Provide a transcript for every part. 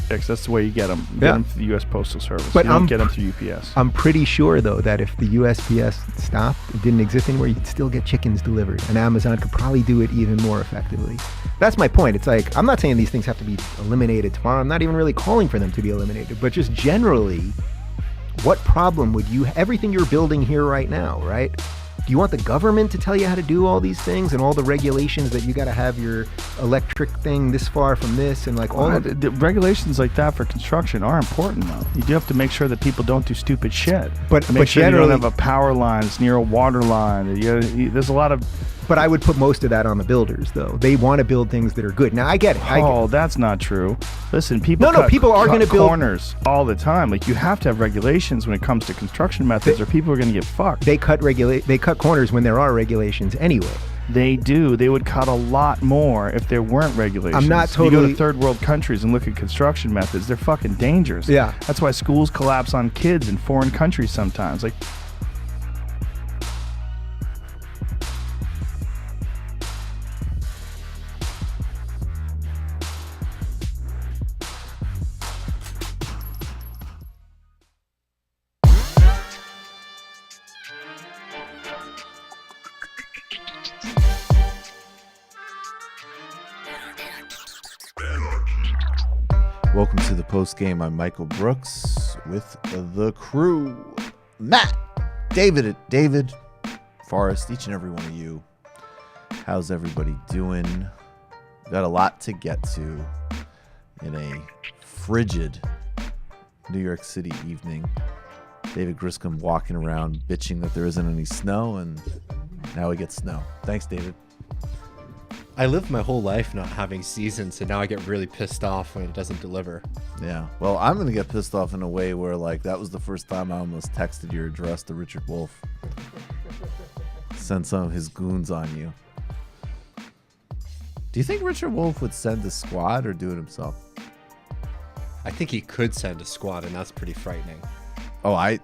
politics. That's the way you get them. Get them through the U.S. Postal Service. But you don't get them through UPS. I'm pretty sure, though, that if the USPS stopped, it didn't exist anymore, you'd still get chickens delivered. And Amazon could probably do it even more effectively. That's my point. It's like, I'm not saying these things have to be eliminated tomorrow. I'm not even really calling for them to be eliminated. But just generally, what problem would you, everything you're building here right now, right? Do you want the government to tell you how to do all these things and all the regulations that you got to have your electric thing this far from this and like all the regulations like that for construction are important though. You do have to make sure that people don't do stupid shit. But make sure you generally, don't have a power line that's near a water line. There's a lot of. But I would put most of that on the builders, though. They want to build things that are good. Now, I get it. That's not true. Listen, people people are going to build corners all the time. Like, you have to have regulations when it comes to construction methods, or people are going to get fucked. They cut corners when there are regulations anyway. They do. They would cut a lot more if there weren't regulations. I'm not totally. You go to third world countries and look at construction methods. They're fucking dangerous. Yeah. That's why schools collapse on kids in foreign countries sometimes. Like. Welcome to the Postgame. I'm Michael Brooks with the crew. Matt, David, Forrest, each and every one of you. How's everybody doing? Got a lot to get to in a frigid New York City evening. David Griscom walking around bitching that there isn't any snow, and now we get snow. Thanks, David. I lived my whole life not having seasons, so now I get really pissed off when it doesn't deliver. Yeah. Well, I'm going to get pissed off in a way where, like, that was the first time I almost texted your address to Richard Wolff. Send some of his goons on you. Do you think Richard Wolff would send a squad or do it himself? I think he could send a squad, and that's pretty frightening. Oh, I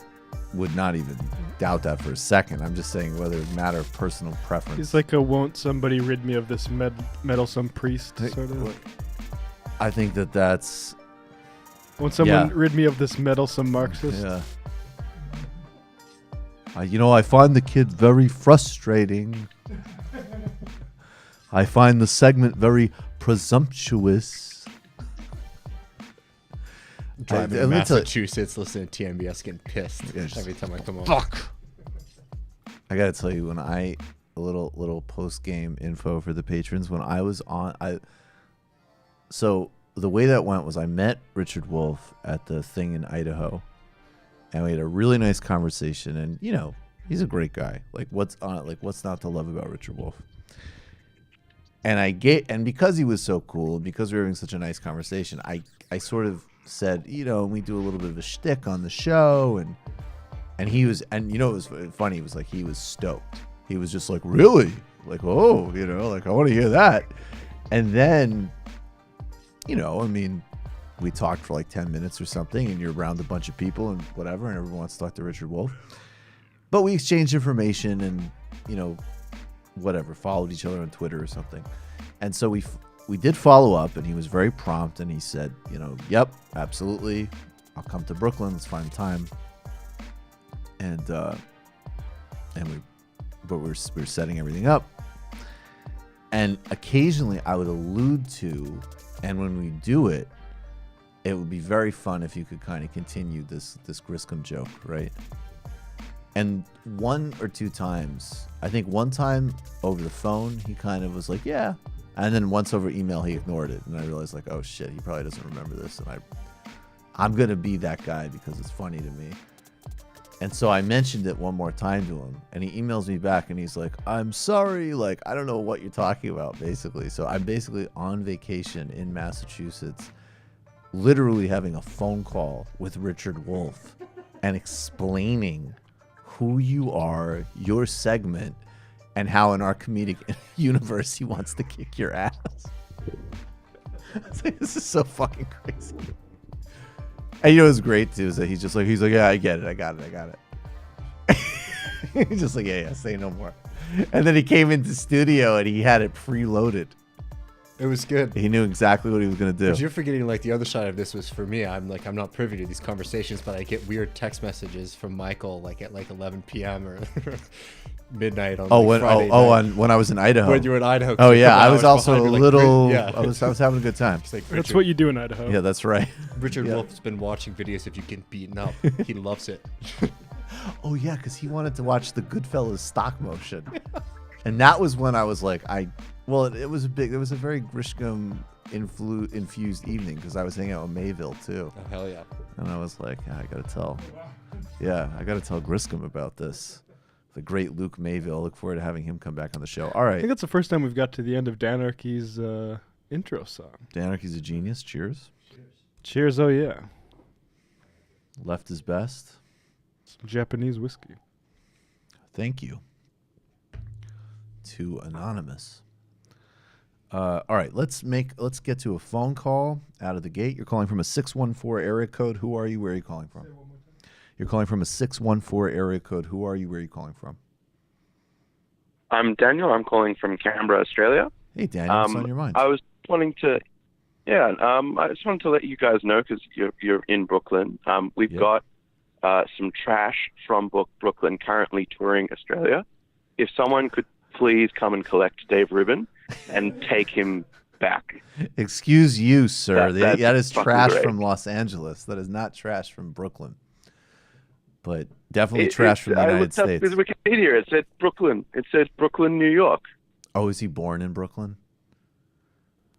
would not even doubt that for a second. I'm just saying whether it matter of personal preference. He's like a won't somebody rid me of this meddlesome priest sort of. I think that's... Won't someone rid me of this meddlesome Marxist? Yeah. I find the kid very frustrating. I find the segment very presumptuous. Driving to Massachusetts, listening to TMBS, getting pissed every time I come home. Fuck! I gotta tell you, a little post-game info for the patrons. When I was on, so the way that went was I met Richard Wolff at the thing in Idaho, and we had a really nice conversation. And he's a great guy. Like, what's not to love about Richard Wolff? And because he was so cool, and because we were having such a nice conversation, I sort of said, we do a little bit of a shtick on the show, and he was, and it was funny. It was like he was stoked. He was just like, really, like, oh, like I want to hear that. And then, we talked for like 10 minutes or something, and you're around a bunch of people and whatever, and everyone wants to talk to Richard Wolff. But we exchanged information and whatever, followed each other on Twitter or something, and so we did follow up, and he was very prompt, and he said, yep, absolutely, I'll come to Brooklyn, let's find time. And we're setting everything up. And occasionally I would allude to, and when we do it, it would be very fun if you could kind of continue this Griscom joke, right? And one or two times, I think one time over the phone, he kind of was like, yeah. And then once over email, he ignored it. And I realized, like, oh, shit, he probably doesn't remember this. And I'm going to be that guy because it's funny to me. And so I mentioned it one more time to him. And he emails me back, and he's like, I'm sorry. Like, I don't know what you're talking about, basically. So I'm basically on vacation in Massachusetts, literally having a phone call with Richard Wolff and explaining who you are, your segment, and how in our comedic universe he wants to kick your ass. I was like, this is so fucking crazy. And what's great too is that he's like, yeah, I get it, I got it. He's just like, yeah, say no more. And then he came into studio and he had it preloaded. It was good. He knew exactly what he was going to do. But you're forgetting, like, the other side of this was for me. I'm not privy to these conversations, but I get weird text messages from Michael, like at like 11 p.m. or midnight on Friday night. When I was in Idaho. When you were in Idaho. Oh yeah, I was also a behind her, little. yeah. I was having a good time. It's like That's what you do in Idaho. Yeah, that's right. Richard Yeah. Wolff's been watching videos of you getting beaten up. He loves it. Oh yeah, because he wanted to watch the Goodfellas stock motion, and that was when I was like, it was a very Grisham infused evening because I was hanging out with Mayville too. Oh hell yeah! And I was like, I gotta tell Griscom about this. The great Luke Mayville. Look forward to having him come back on the show. All I right. think that's the first time we've got to the end of Danarchy's intro song. Danarchy's a genius. Cheers. Cheers, oh yeah. Left is best. Some Japanese whiskey. Thank you. To Anonymous. All right, let's get to a phone call out of the gate. You're calling from a 614 area code. Who are you? Where are you calling from? You're calling from a 614 area code. Who are you? Where are you calling from? I'm Daniel. I'm calling from Canberra, Australia. Hey, Daniel, what's on your mind? I was wanting to, I just wanted to let you guys know because you're in Brooklyn. We've got some trash from Brooklyn currently touring Australia. If someone could please come and collect Dave Rubin and take him back. Excuse you, sir. That is trash great. from Los Angeles. That is not trash from Brooklyn. But definitely trash from the United States. There's Wikipedia. It said Brooklyn. It says Brooklyn, New York. Oh, is he born in Brooklyn?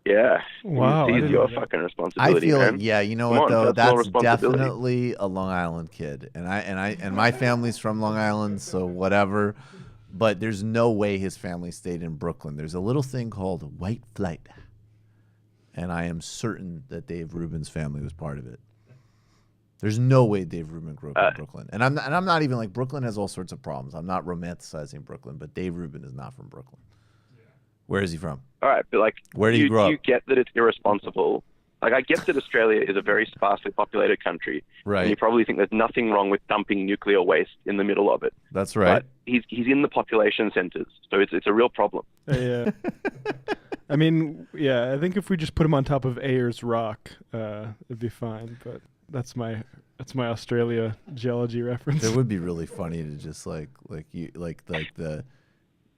Yeah. Wow, I It's didn't your know that. fucking I responsibility, feel man. like, yeah, you know Come what on, though? personal That's responsibility. definitely a Long Island kid, and my family's from Long Island, so whatever. But there's no way his family stayed in Brooklyn. There's a little thing called white flight, and I am certain that Dave Rubin's family was part of it. There's no way Dave Rubin grew up in Brooklyn, and I'm not even like Brooklyn has all sorts of problems. I'm not romanticizing Brooklyn, but Dave Rubin is not from Brooklyn. Where is he from? All right, but like, Where did you grow up? You get that it's irresponsible. Like, I get that Australia is a very sparsely populated country, Right. and you probably think there's nothing wrong with dumping nuclear waste in the middle of it. That's right. But he's in the population centers, so it's a real problem. Yeah. I mean, yeah, I think if we just put him on top of Ayers Rock, it'd be fine. But that's my Australia geology reference. It would be really funny to just like the,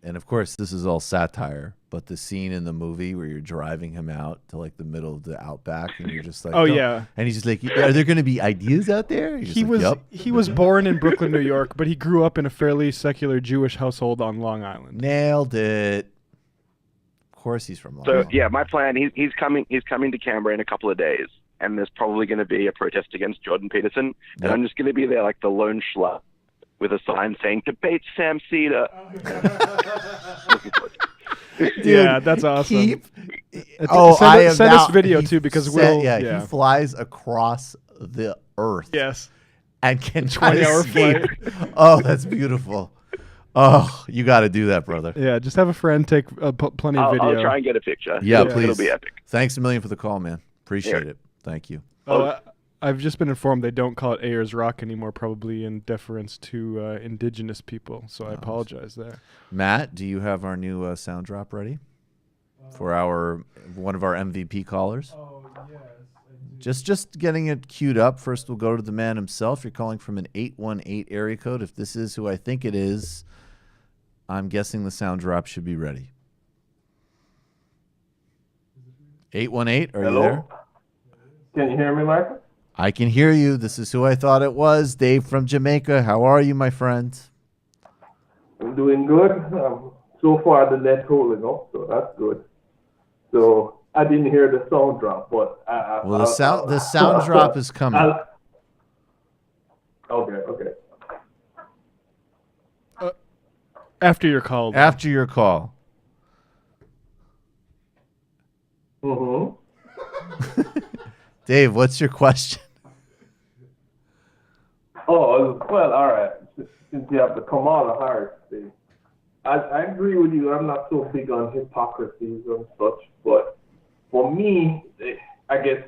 and of course this is all satire, but the scene in the movie where you're driving him out to like the middle of the outback, and you're just like, Oh, "Don't-" yeah. and he's just like, are there going to be ideas out there? You're just like, "Yup." He was born in Brooklyn, New York, but he grew up in a fairly secular Jewish household on Long Island. Nailed it. Of course he's from Long So Island. yeah, my plan. He's coming to Canberra in a couple of days, and there's probably going to be a protest against Jordan Peterson, and Yep. I'm just going to be there like the lone schlub with a sign saying "Debate Sam Cedar." Looking forward to it. Dude, Yeah, that's awesome. keep- Send I us am now- video he too, because said- we'll he flies across the earth. Yes. And can 20-hour escape. Oh, that's beautiful. Oh, you got to do that, brother. Yeah, just have a friend take plenty of video. I'll try and get a picture. Yeah, It'll please. be epic. Thanks a million for the call, man. Appreciate Yeah. it. Thank you. I've just been informed they don't call it Ayers Rock anymore, probably in deference to indigenous people. So I apologize there. Matt, do you have our new sound drop ready for one of our MVP callers? Oh, yes. Just getting it queued up. First, we'll go to the man himself. You're calling from an 818 area code. If this is who I think it is, I'm guessing the sound drop should be ready. 818, are you there? Can you hear me, Michael? I can hear you. This is who I thought it was. Dave from Jamaica. How are you, my friend? I'm doing good. So far, the net's holding up, so that's good. So I didn't hear the sound drop, but The sound drop is coming. Okay. After your call. After your call. Mm-hmm. Dave, what's your question? Oh, well, all right. Since you have the Kamala Harris thing, I agree with you. I'm not so big on hypocrisies and such, but for me, I guess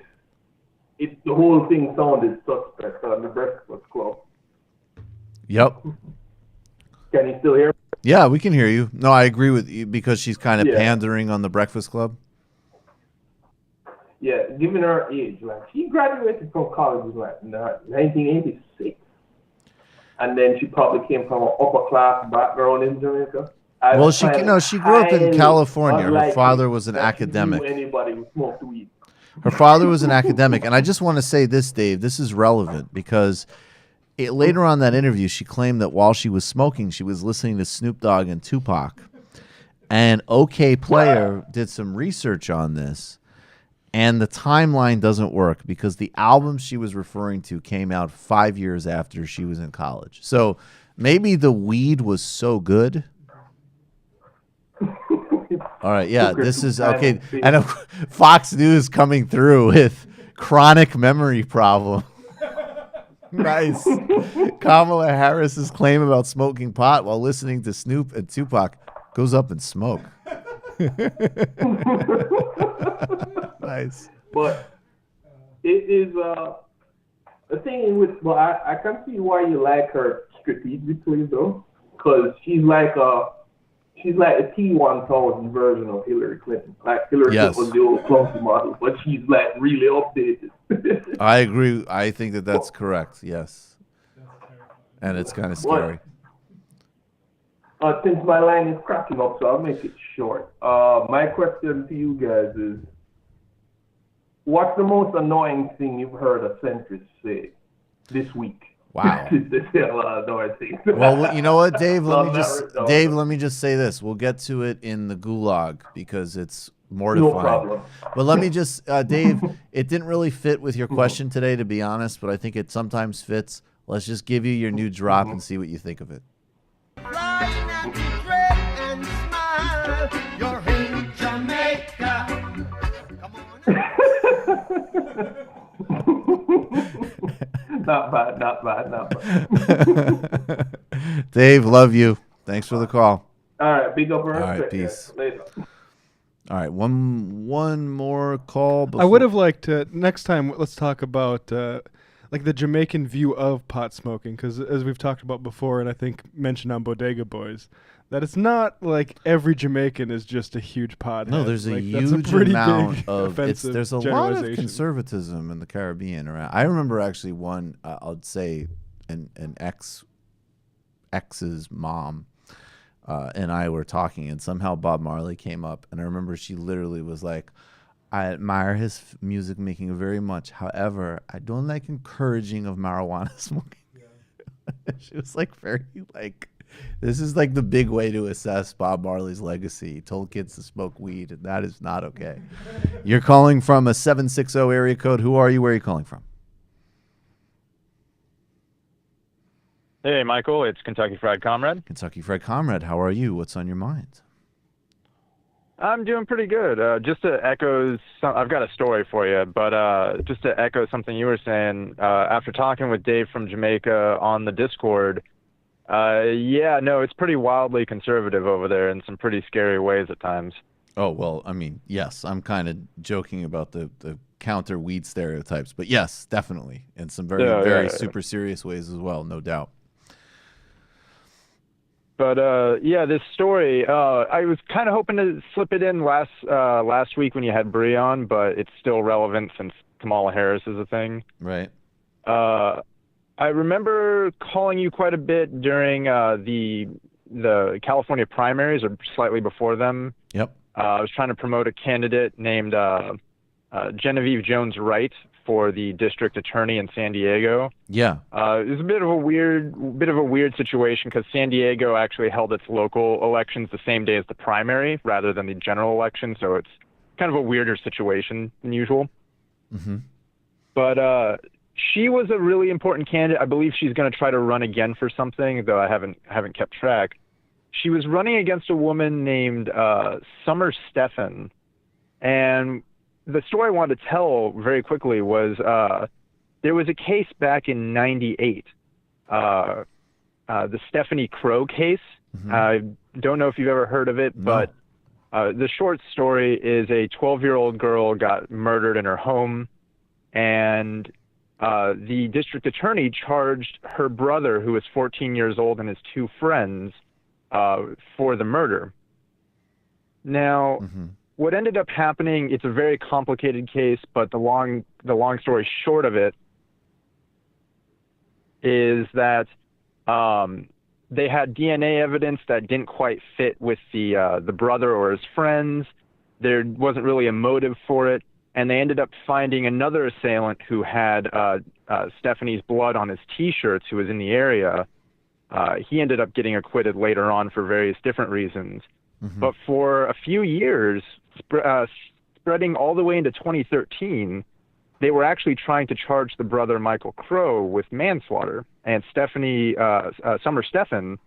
the whole thing sounded suspect on the Breakfast Club. Yep. Can you still hear me? Yeah, we can hear you. No, I agree with you because she's kind of Yeah. pandering on the Breakfast Club. given her age, like she graduated from college in like 1986, and then she probably came from an upper class background in Jamaica. Well, she grew up in California. Her father was an academic. Anybody who smoked weed. Her father was an academic, and I just want to say this, Dave. This is relevant because later on in that interview, she claimed that while she was smoking, she was listening to Snoop Dogg and Tupac. And OK Player did some research on this, and the timeline doesn't work because the album she was referring to came out 5 years after she was in college. So maybe the weed was so good. All right, yeah, this is okay. And Fox News coming through with chronic memory problem. Nice. Kamala Harris's claim about smoking pot while listening to Snoop and Tupac goes up in smoke. Nice. But it is the thing with. Well, I can see why you like her strategically though, because she's like a T-1000 version of Hillary Clinton. Like Hillary Clinton was the old clumsy model, but she's like really updated. I agree. I think that's correct. Yes. And it's kind of scary. Since my line is cracking up, so I'll make it short. My question to you guys is, what's the most annoying thing you've heard a centrist say this week? Wow. They say a lot of annoying things. Well, you know what, Dave? Let me just say this. We'll get to it in the gulag because it's mortifying. No problem. But let me just, Dave, it didn't really fit with your question today, to be honest, but I think it sometimes fits. Let's just give you your new drop and see what you think of it. And smile. You're in Jamaica. Come on. Not bad. Dave, love you. Thanks for the call. All right, big up. All right, peace. Later. All right, one more call. I would have liked to, next time, let's talk about like the Jamaican view of pot smoking, because as we've talked about before, and I think mentioned on Bodega Boys, that it's not like every Jamaican is just a huge pothead. No, there's a huge amount of there's a lot of conservatism in the Caribbean around. I remember actually one, I'd say an ex's mom and I were talking, and somehow Bob Marley came up, and I remember she literally was like, I admire his music making very much. However, I don't like encouraging of marijuana smoking. Yeah. She was like very like, this is like the big way to assess Bob Marley's legacy. He told kids to smoke weed, and that is not okay. You're calling from a 760 area code. Who are you? Where are you calling from? Hey, Michael. It's Kentucky Fried Comrade. Kentucky Fried Comrade. How are you? What's on your mind? I'm doing pretty good. Just to echo, I've got a story for you, but just to echo something you were saying, after talking with Dave from Jamaica on the Discord, it's pretty wildly conservative over there in some pretty scary ways at times. Oh, well, I mean, yes, I'm kind of joking about the counter weed stereotypes, but yes, definitely, in some very super serious ways as well, no doubt. But this story, I was kind of hoping to slip it in last week when you had Bree on, but it's still relevant since Kamala Harris is a thing. Right. I remember calling you quite a bit during the California primaries, or slightly before them. Yep. I was trying to promote a candidate named Genevieve Jones-Wright for the district attorney in San Diego. Yeah. It was a bit of a weird situation because San Diego actually held its local elections the same day as the primary rather than the general election, so it's kind of a weirder situation than usual. Mm-hmm. But she was a really important candidate. I believe she's going to try to run again for something, though I haven't kept track. She was running against a woman named Summer Stephan, and the story I wanted to tell very quickly was there was a case back in '98, the Stephanie Crow case. Mm-hmm. I don't know if you've ever heard of it, but the short story is a 12-year-old girl got murdered in her home, and the district attorney charged her brother, who was 14 years old, and his two friends for the murder. Now, what ended up happening, it's a very complicated case, but the long story short of it is that they had DNA evidence that didn't quite fit with the brother or his friends. There wasn't really a motive for it, and they ended up finding another assailant who had Stephanie's blood on his T-shirts, who was in the area. He ended up getting acquitted later on for various different reasons. Mm-hmm. But for a few years, spreading all the way into 2013, they were actually trying to charge the brother Michael Crow with manslaughter. And Stephanie, Summer Stephan,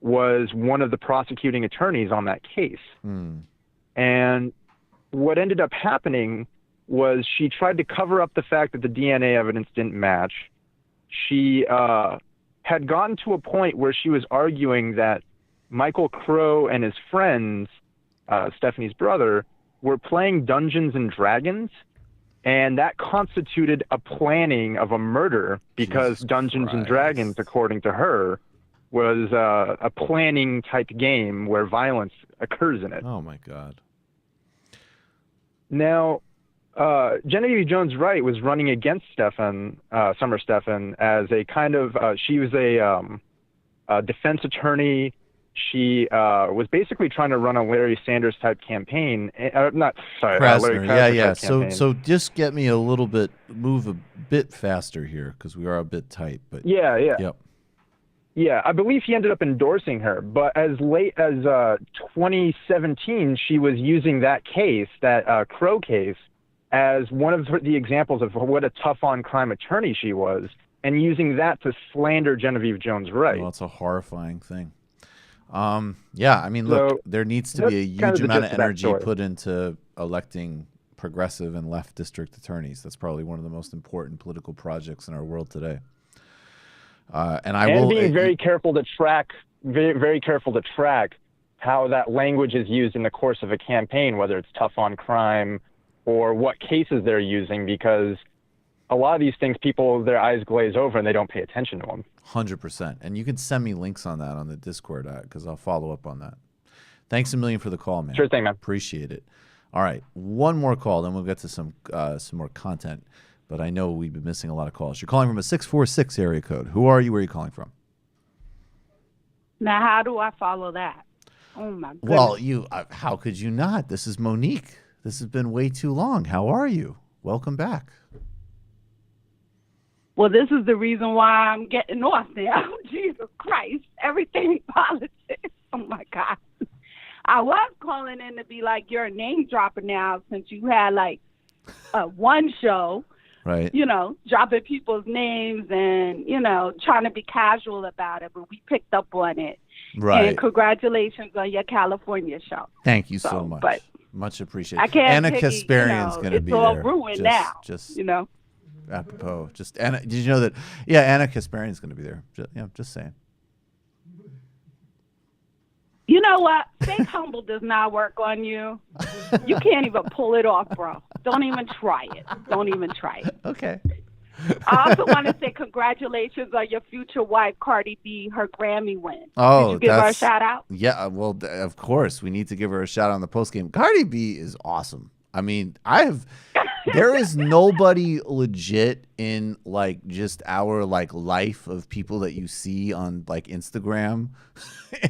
was one of the prosecuting attorneys on that case. Mm. And what ended up happening was she tried to cover up the fact that the DNA evidence didn't match. She had gotten to a point where she was arguing that Michael Crow and his friends, Stephanie's brother, were playing Dungeons and Dragons, and that constituted a planning of a murder because Jesus Dungeons Christ. And Dragons, according to her, was a planning type game where violence occurs in it. Oh my God. Now, Genevieve Jones-Wright was running against Summer Stephan, as a kind of, she was a defense attorney. She was basically trying to run a Larry Sanders type campaign. Larry Krasner yeah. Campaign. So just get me move a bit faster here because we are a bit tight. But yeah. Yep. Yeah, I believe he ended up endorsing her, but as late as 2017, she was using that case, that Crow case, as one of the examples of what a tough-on-crime attorney she was, and using that to slander Genevieve Jones-Wright. Well, it's a horrifying thing. Yeah, I mean, look, there needs to be a huge amount of energy put into electing progressive and left district attorneys. That's probably one of the most important political projects in our world today. And being very careful to track, very careful to track how that language is used in the course of a campaign, whether it's tough on crime or what cases they're using, because a lot of these things, their eyes glaze over and they don't pay attention to them. 100%. And you can send me links on that on the Discord because I'll follow up on that. Thanks a million for the call, man. Sure thing, man. Appreciate it. All right, one more call, then we'll get to some more content. But I know we've been missing a lot of calls. You're calling from a 646 area code. Who are you? Where are you calling from? Now, how do I follow that? Oh, my goodness. Well, how could you not? This is Monique. This has been way too long. How are you? Welcome back. Well, this is the reason why I'm getting off now. Jesus Christ. Everything politics. Oh, my God. I was calling in to be like, you're a name dropper now since you had like one show. Right. Dropping people's names and, trying to be casual about it, but we picked up on it. Right. And congratulations on your California show. Thank you so much. But much appreciated. I can't Anna Kasparian's going to be there. It's all ruined now. Just apropos. Did you know that? Yeah, Anna Kasparian's going to be there. Just saying. You know what? Fake humble does not work on you. You can't even pull it off, bro. Don't even try it. Okay. I also want to say congratulations on your future wife, Cardi B, her Grammy win. Oh, did you give her a shout out? Yeah, well, of course. We need to give her a shout out on the postgame. Cardi B is awesome. I mean, there is nobody legit in just our life of people that you see on Instagram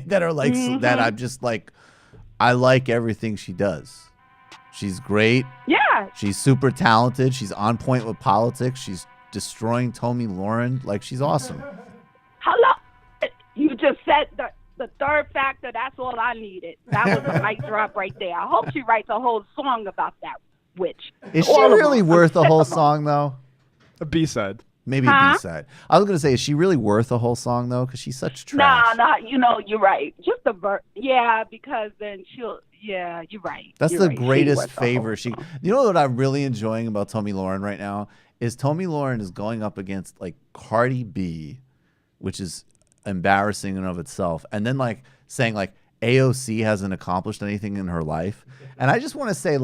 that are that I'm just I like everything she does. She's great. Yeah. She's super talented. She's on point with politics. She's destroying Tomi Lahren. She's awesome. Hello. You just said the third factor. That's all I needed. That was a mic drop right there. I hope she writes a whole song about that witch. Is she really worth a whole song, though? A B-side. Maybe a B-side. I was going to say, is she really worth a whole song, though? Because she's such trash. Nah, you're right. Just the verse. Yeah, because then you're right. That's the greatest favor she... You know what I'm really enjoying about Tomi Lahren right now? Is Tomi Lahren is going up against, Cardi B, which is embarrassing in and of itself, and then, saying, AOC hasn't accomplished anything in her life. And I just want to say,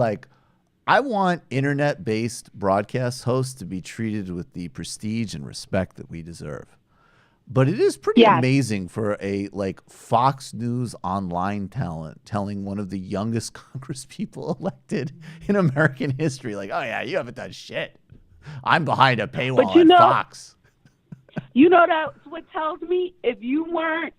I want internet-based broadcast hosts to be treated with the prestige and respect that we deserve. But it is pretty Yes. amazing for a Fox News online talent telling one of the youngest Congress people elected in American history, like, oh yeah, you haven't done shit. I'm behind a paywall at Fox. You know, that's what tells me if you weren't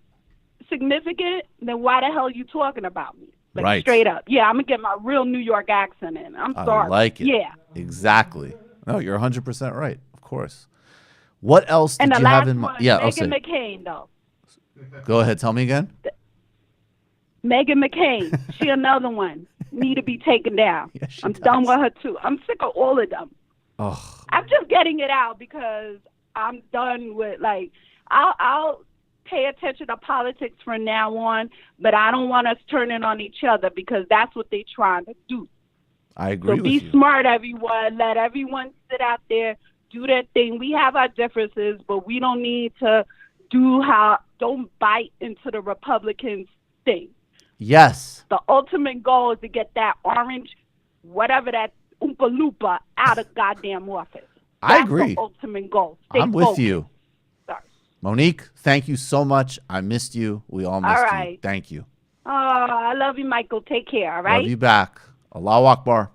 significant, then why the hell are you talking about me? Right. Straight up. Yeah, I'm going to get my real New York accent in. I'm sorry. I like it. Yeah. Exactly. No, you're 100% right. Of course. What else And did the you have last in mind? one, Yeah, Meghan McCain, though. Go ahead. Tell me again. Meghan McCain. She another one. Need to be taken down. Yeah, she I'm does. done with her, too. I'm sick of all of them. Oh, I'm just getting it out because I'm done with, I'll pay attention to politics from now on, but I don't want us turning on each other because that's what they're trying to do. I agree So with you. be smart, everyone. Let everyone sit out there, do their thing. We have our differences, but we don't need to don't bite into the Republicans' thing. Yes. The ultimate goal is to get that orange, whatever that Oompa Loompa, out of goddamn office. I That's agree. the ultimate goal. Stay I'm with focused. you. Sorry. Monique, thank you so much. I missed you. We all missed All you. right. Thank you. Oh, I love you, Michael. Take care, all right? Love you back. Allahu Akbar.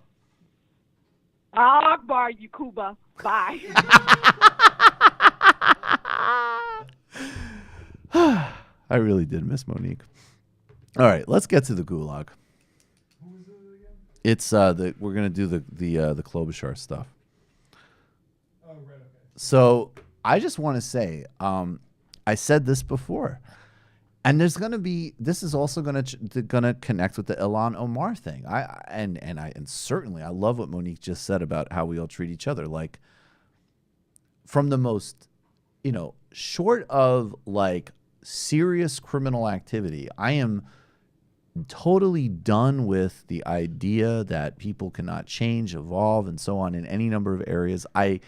Akbar, you Cuba. Bye. I really did miss Monique. All right, let's get to the gulag. It's we're gonna do the Klobuchar stuff. Oh, right, okay. So I just want to say, I said this before, and there's gonna be. This is also gonna connect with the Ilhan Omar thing. And certainly I love what Monique just said about how we all treat each other. Like, from the most, short of serious criminal activity, I am totally done with the idea that people cannot change, evolve, and so on in any number of areas. I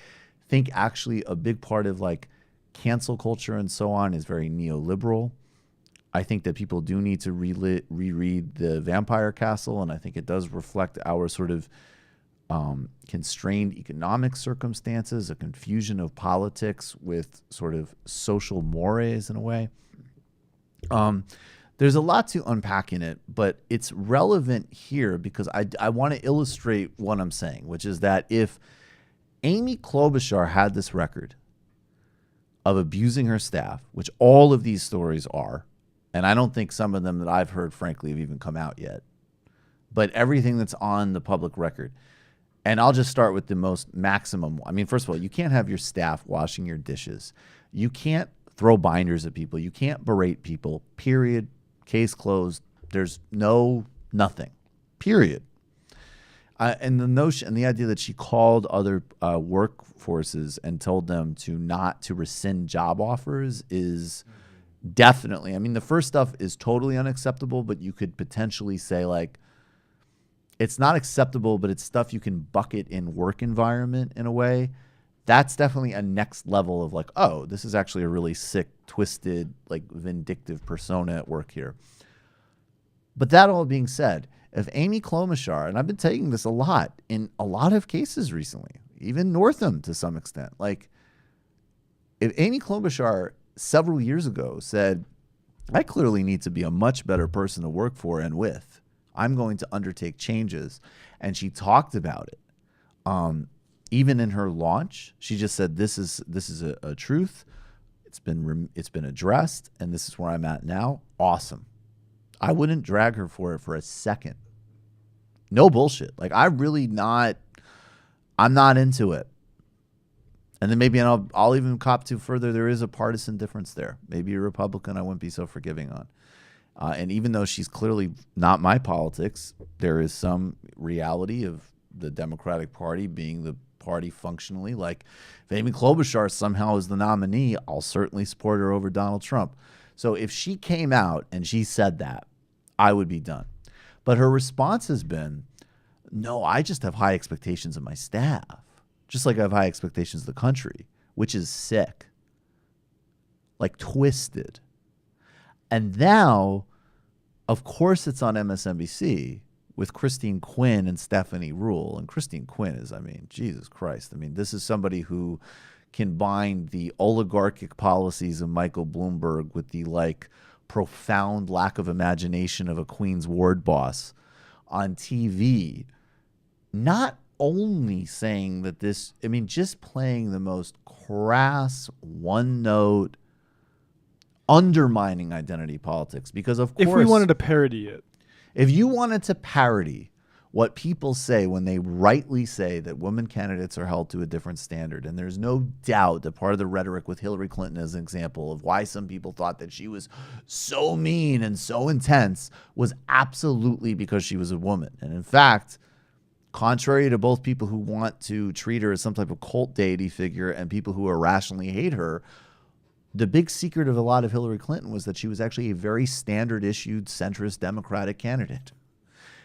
think actually a big part of cancel culture and so on is very neoliberal. I think that people do need to reread The Vampire Castle, and I think it does reflect our sort of constrained economic circumstances, a confusion of politics with sort of social mores in a way. There's a lot to unpack in it, but it's relevant here because I want to illustrate what I'm saying, which is that if Amy Klobuchar had this record of abusing her staff, which all of these stories are, and I don't think some of them that I've heard, frankly, have even come out yet, but everything that's on the public record. And I'll just start with the most maximum. I mean, first of all, you can't have your staff washing your dishes. You can't throw binders at people. You can't berate people, period. Case closed. There's nothing, period. And the notion and the idea that she called other workforces and told them not to rescind job offers is definitely, I mean, the first stuff is totally unacceptable, but you could potentially say it's not acceptable, but it's stuff you can bucket in work environment in a way. That's definitely a next level of oh, this is actually a really sick, twisted, vindictive persona at work here. But that all being said, if Amy Klobuchar, and I've been taking this a lot in a lot of cases recently, even Northam to some extent, if Amy Klobuchar several years ago said, I clearly need to be a much better person to work for and with, I'm going to undertake changes, and she talked about it. Even in her launch, she just said, "This is a truth. It's been addressed, and this is where I'm at now." Awesome. I wouldn't drag her for it for a second. No bullshit. I'm not into it. And then maybe, and I'll even cop to further, there is a partisan difference there. Maybe a Republican I wouldn't be so forgiving on. And even though she's clearly not my politics, there is some reality of the Democratic Party being the party functionally. If Amy Klobuchar somehow is the nominee, I'll certainly support her over Donald Trump. So if she came out and she said that, I would be done. But her response has been, no, I just have high expectations of my staff, just like I have high expectations of the country, which is sick, twisted. And now, of course, it's on MSNBC with Christine Quinn and Stephanie Ruhle. And Christine Quinn is, Jesus Christ. This is somebody who combine the oligarchic policies of Michael Bloomberg with the like profound lack of imagination of a Queen's Ward boss on TV, not only saying that this, I mean, just playing the most crass, one-note, undermining identity politics. Because, of course, if we wanted to parody it, if you wanted to parody what people say when they rightly say that women candidates are held to a different standard, and there's no doubt that part of the rhetoric with Hillary Clinton as an example of why some people thought that she was so mean and so intense was absolutely because she was a woman. And in fact, contrary to both people who want to treat her as some type of cult deity figure and people who irrationally hate her, the big secret of a lot of Hillary Clinton was that she was actually a very standard-issued centrist Democratic candidate.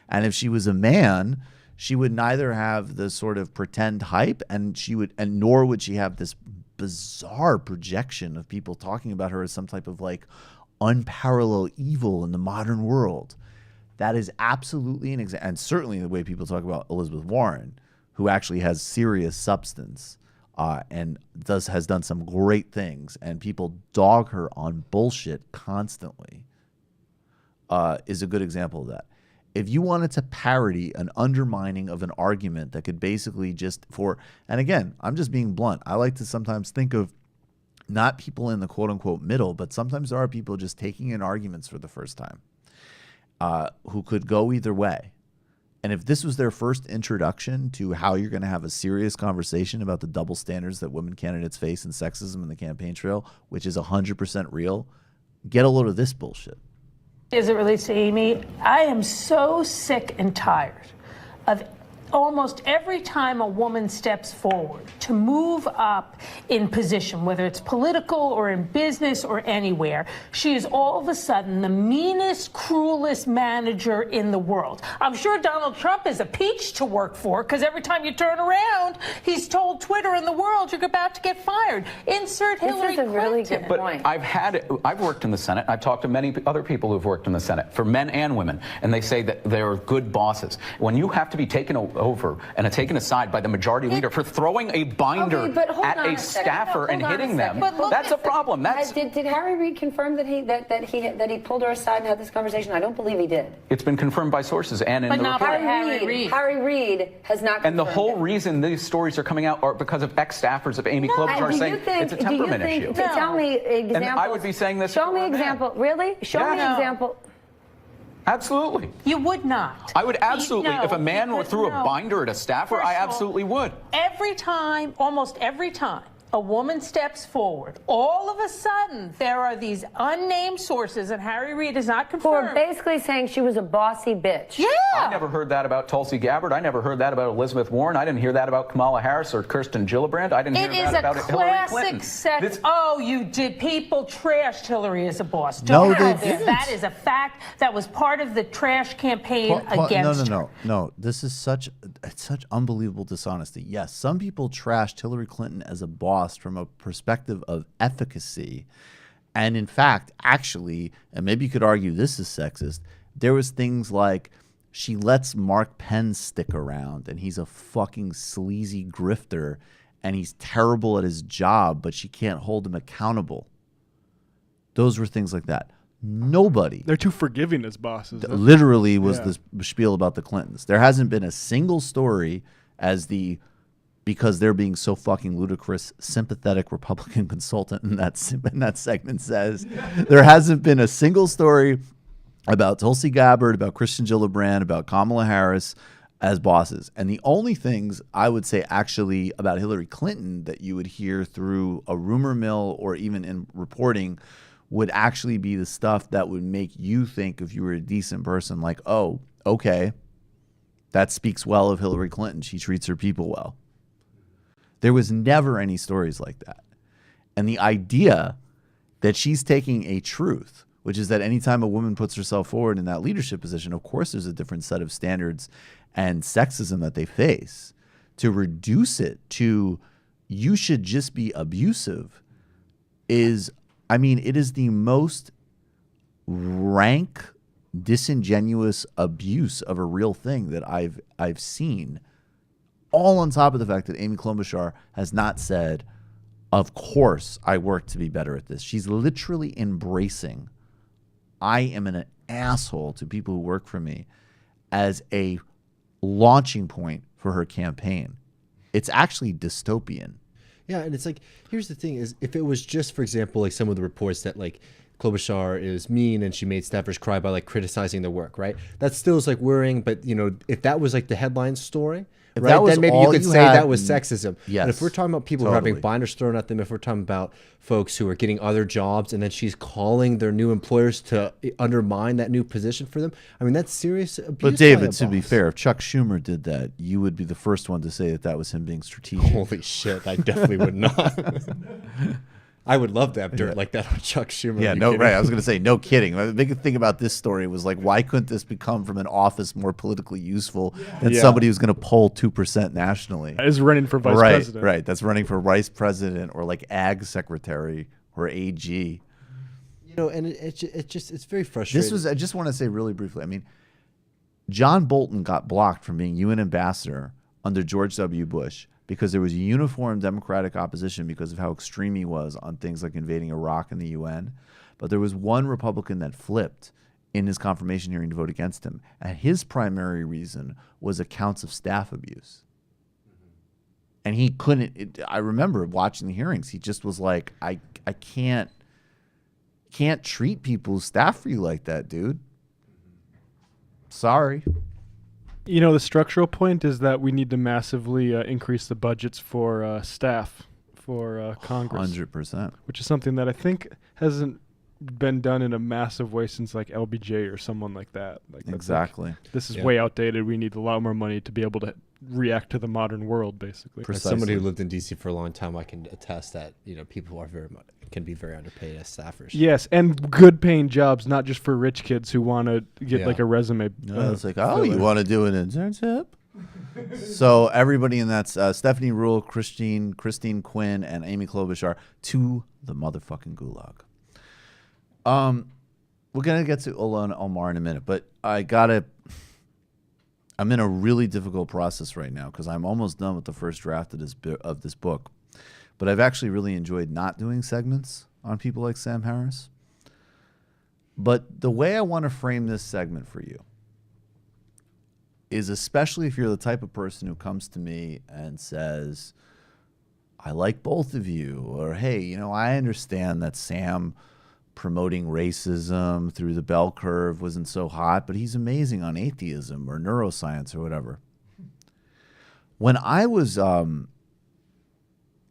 And if she was a man, she would neither have the sort of pretend hype, and nor would she have this bizarre projection of people talking about her as some type of like unparalleled evil in the modern world. That is absolutely an example, and certainly the way people talk about Elizabeth Warren, who actually has serious substance and has done some great things, and people dog her on bullshit constantly, is a good example of that. If you wanted to parody an undermining of an argument that could basically and again, I'm just being blunt. I like to sometimes think of not people in the quote unquote middle, but sometimes there are people just taking in arguments for the first time who could go either way. And if this was their first introduction to how you're going to have a serious conversation about the double standards that women candidates face and sexism in the campaign trail, which is 100% real, get a load of this bullshit. As it relates to Amy, I am so sick and tired of almost every time a woman steps forward to move up in position, whether it's political or in business or anywhere, she is all of a sudden the meanest, cruelest manager in the world. I'm sure Donald Trump is a peach to work for, because every time you turn around, he's told Twitter and the world you're about to get fired. Insert Hillary Clinton. This is a really good point. I've worked in the Senate. I've talked to many other people who've worked in the Senate, for men and women, and they say that they're good bosses. When you have to be taken over and taken aside by the majority leader for throwing a binder at a staffer and hitting them, that's a problem. Did Harry Reid confirm that he pulled her aside and had this conversation? I don't believe he did. It's been confirmed by sources and in the report. Harry Reid has not confirmed And the whole reason these stories are coming out are because of ex-staffers of Amy Klobuchar saying it's a temperament issue. Tell me examples. And I would be saying this. Show me example. Really? Show me an example. Absolutely. You would not. I would absolutely. If a man threw a binder at a staffer, I absolutely would. Every time, almost every time, a woman steps forward, all of a sudden there are these unnamed sources, and Harry Reid is not confirmed. Who are basically saying she was a bossy bitch. Yeah. I never heard that about Tulsi Gabbard. I never heard that about Elizabeth Warren. I didn't hear that about Kamala Harris or Kirsten Gillibrand. I didn't hear that about Hillary Clinton. It is a classic Oh, you did. People trashed Hillary as a boss. No, they didn't. That is a fact. That was part of the trash campaign against her. No. This is such unbelievable dishonesty. Yes, some people trashed Hillary Clinton as a boss from a perspective of efficacy. And in fact, actually, and maybe you could argue this is sexist, there was things like she lets Mark Penn stick around and he's a fucking sleazy grifter and he's terrible at his job, but she can't hold him accountable. Those were things like that. Nobody. They're too forgiving as bosses. Literally was this spiel about the Clintons. There hasn't been a single story because they're being so fucking ludicrous, sympathetic Republican consultant in that segment says, there hasn't been a single story about Tulsi Gabbard, about Kirsten Gillibrand, about Kamala Harris as bosses. And the only things I would say actually about Hillary Clinton that you would hear through a rumor mill or even in reporting would actually be the stuff that would make you think, if you were a decent person, like, oh, okay, that speaks well of Hillary Clinton. She treats her people well. There was never any stories like that. And the idea that she's taking a truth, which is that anytime a woman puts herself forward in that leadership position, of course there's a different set of standards and sexism that they face, to reduce it to you should just be abusive is, I mean, it is the most rank, disingenuous abuse of a real thing that I've seen. All on top of the fact that Amy Klobuchar has not said of course, I work to be better at this. She's literally embracing, I am an asshole to people who work for me, as a launching point for her campaign. It's actually dystopian. Yeah, and it's like, here's the thing is, if it was just, for example, like some of the reports that like Klobuchar is mean and she made staffers cry by like criticizing their work, right? That still is like worrying, but you know, if that was like the headline story, if right, then maybe you could say had, that was sexism. Yes. And if we're talking about people who are having binders thrown at them, if we're talking about folks who are getting other jobs and then she's calling their new employers to undermine that new position for them, I mean, that's serious abuse. But David, to be fair, if Chuck Schumer did that, you would be the first one to say that that was him being strategic. Holy shit, I definitely would not. I would love to have dirt like that on Chuck Schumer. Yeah, no, right. I was going to say, no kidding. The big thing about this story was like, why couldn't this become from an office more politically useful than somebody who's going to poll 2% nationally? Is running for vice president. Right, that's running for vice president or like ag secretary or AG. You know, and it's very frustrating. This was, I just want to say really briefly, I mean, John Bolton got blocked from being UN ambassador under George W. Bush because there was uniform Democratic opposition because of how extreme he was on things like invading Iraq and the UN. But there was one Republican that flipped in his confirmation hearing to vote against him. And his primary reason was accounts of staff abuse. And he couldn't, I remember watching the hearings, he just was like, I can't treat people's staff for you like that, dude. Sorry. You know, the structural point is that we need to massively increase the budgets for staff for Congress. 100%. Which is something that I think hasn't been done in a massive way since like LBJ or someone like that. Like exactly. Like, this is way outdated. We need a lot more money to be able to react to the modern world, basically. As somebody who lived in DC for a long time, I can attest that, you know, people who are can be very underpaid as staffers. Yes, and good paying jobs, not just for rich kids who want to get like a resume. No, it's like, oh, you want to do an internship? So everybody in that, Stephanie Rule, Christine Quinn, and Amy Klobuchar to the motherfucking gulag. We're gonna get to Ilhan Omar in a minute, but I'm in a really difficult process right now because I'm almost done with the first draft of this book. But I've actually really enjoyed not doing segments on people like Sam Harris. But the way I want to frame this segment for you is, especially if you're the type of person who comes to me and says, I like both of you, or, hey, you know, I understand that Sam promoting racism through the bell curve wasn't so hot, but he's amazing on atheism or neuroscience or whatever. When I was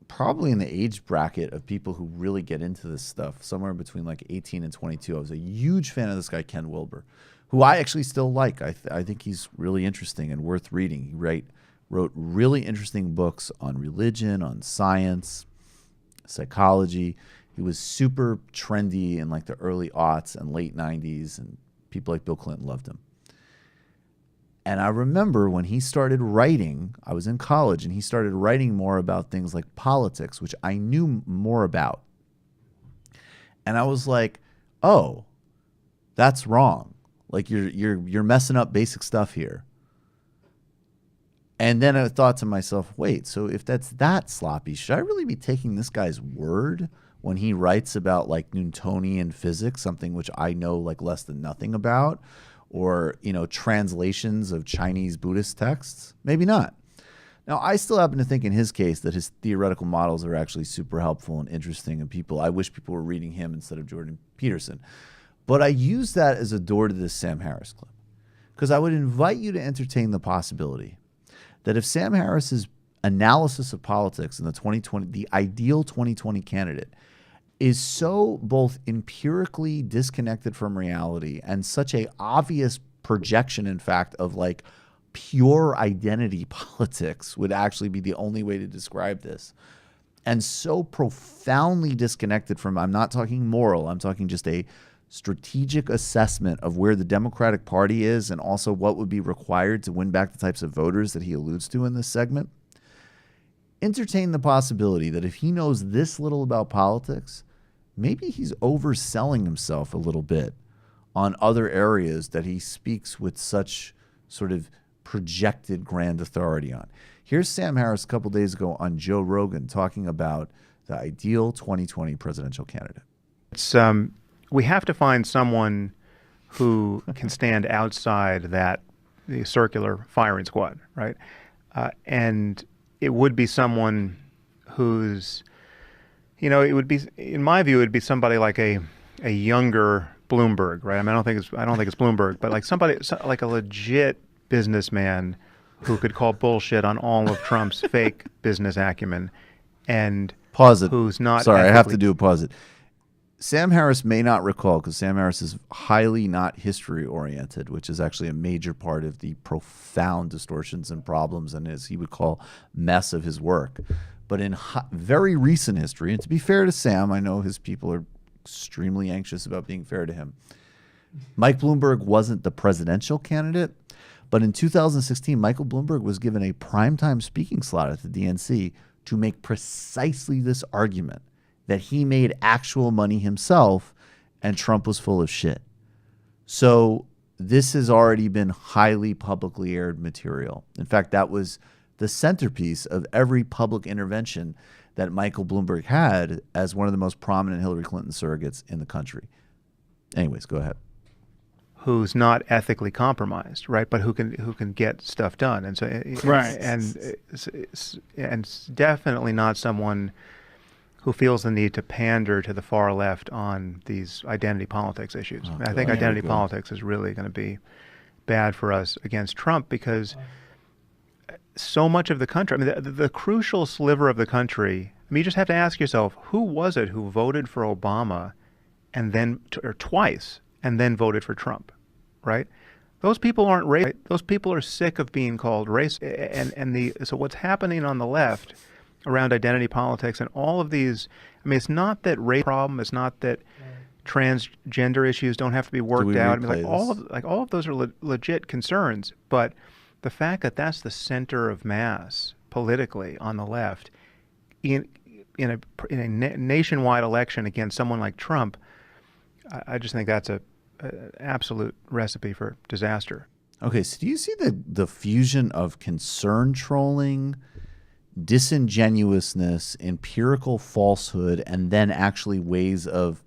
probably in the age bracket of people who really get into this stuff, somewhere between like 18 and 22, I was a huge fan of this guy, Ken Wilber, who I actually still like. I think he's really interesting and worth reading. He wrote really interesting books on religion, on science, psychology. He was super trendy in like the early aughts and late 90s, and people like Bill Clinton loved him. And I remember when he started writing, I was in college, and he started writing more about things like politics, which I knew more about. And I was like, oh, that's wrong. Like you're messing up basic stuff here. And then I thought to myself, wait, so if that's that sloppy, should I really be taking this guy's word when he writes about like Newtonian physics, something which I know like less than nothing about? Or, you know, translations of Chinese Buddhist texts? Maybe not. Now, I still happen to think in his case that his theoretical models are actually super helpful and interesting, and I wish people were reading him instead of Jordan Peterson. But I use that as a door to this Sam Harris clip, because I would invite you to entertain the possibility that if Sam Harris's analysis of politics in the ideal 2020 candidate, is so both empirically disconnected from reality and such a obvious projection, in fact, of like pure identity politics would actually be the only way to describe this, and so profoundly disconnected from, I'm not talking moral, I'm talking just a strategic assessment of where the Democratic Party is and also what would be required to win back the types of voters that he alludes to in this segment. Entertain the possibility that if he knows this little about politics, maybe he's overselling himself a little bit on other areas that he speaks with such sort of projected grand authority on. Here's Sam Harris a couple days ago on Joe Rogan talking about the ideal 2020 presidential candidate? It's we have to find someone who can stand outside the circular firing squad, right? And it would be someone who's, it would be, in my view, it would be somebody like a younger Bloomberg, right? I mean, I don't think it's Bloomberg, but like somebody like a legit businessman who could call bullshit on all of Trump's fake business acumen, and pause it. Who's not? Sorry, I have to do a pause it. Sam Harris may not recall, because Sam Harris is highly not history-oriented, which is actually a major part of the profound distortions and problems and, as he would call, mess of his work. But in very recent history, and to be fair to Sam, I know his people are extremely anxious about being fair to him, Mike Bloomberg wasn't the presidential candidate, but in 2016, Michael Bloomberg was given a primetime speaking slot at the DNC to make precisely this argument, that he made actual money himself and Trump was full of shit. So this has already been highly publicly aired material. In fact, that was the centerpiece of every public intervention that Michael Bloomberg had as one of the most prominent Hillary Clinton surrogates in the country. Anyways, go ahead. Who's not ethically compromised, right? But who can get stuff done, and so right, and definitely not someone who feels the need to pander to the far left on these identity politics issues. Oh, I think identity politics is really going to be bad for us against Trump, because so much of the country, I mean, the crucial sliver of the country, I mean, you just have to ask yourself, who was it who voted for Obama and then, or twice, and then voted for Trump, right? Those people aren't racist. Right? Those people are sick of being called racist. So what's happening on the left around identity politics and all of these, I mean, it's not that race problem, it's not that transgender issues don't have to be worked out. I mean, all of those are legit concerns, but the fact that that's the center of mass politically on the left in a nationwide election against someone like Trump, I just think that's an absolute recipe for disaster. Okay, so do you see the fusion of concern trolling, disingenuousness, empirical falsehood, and then actually ways of,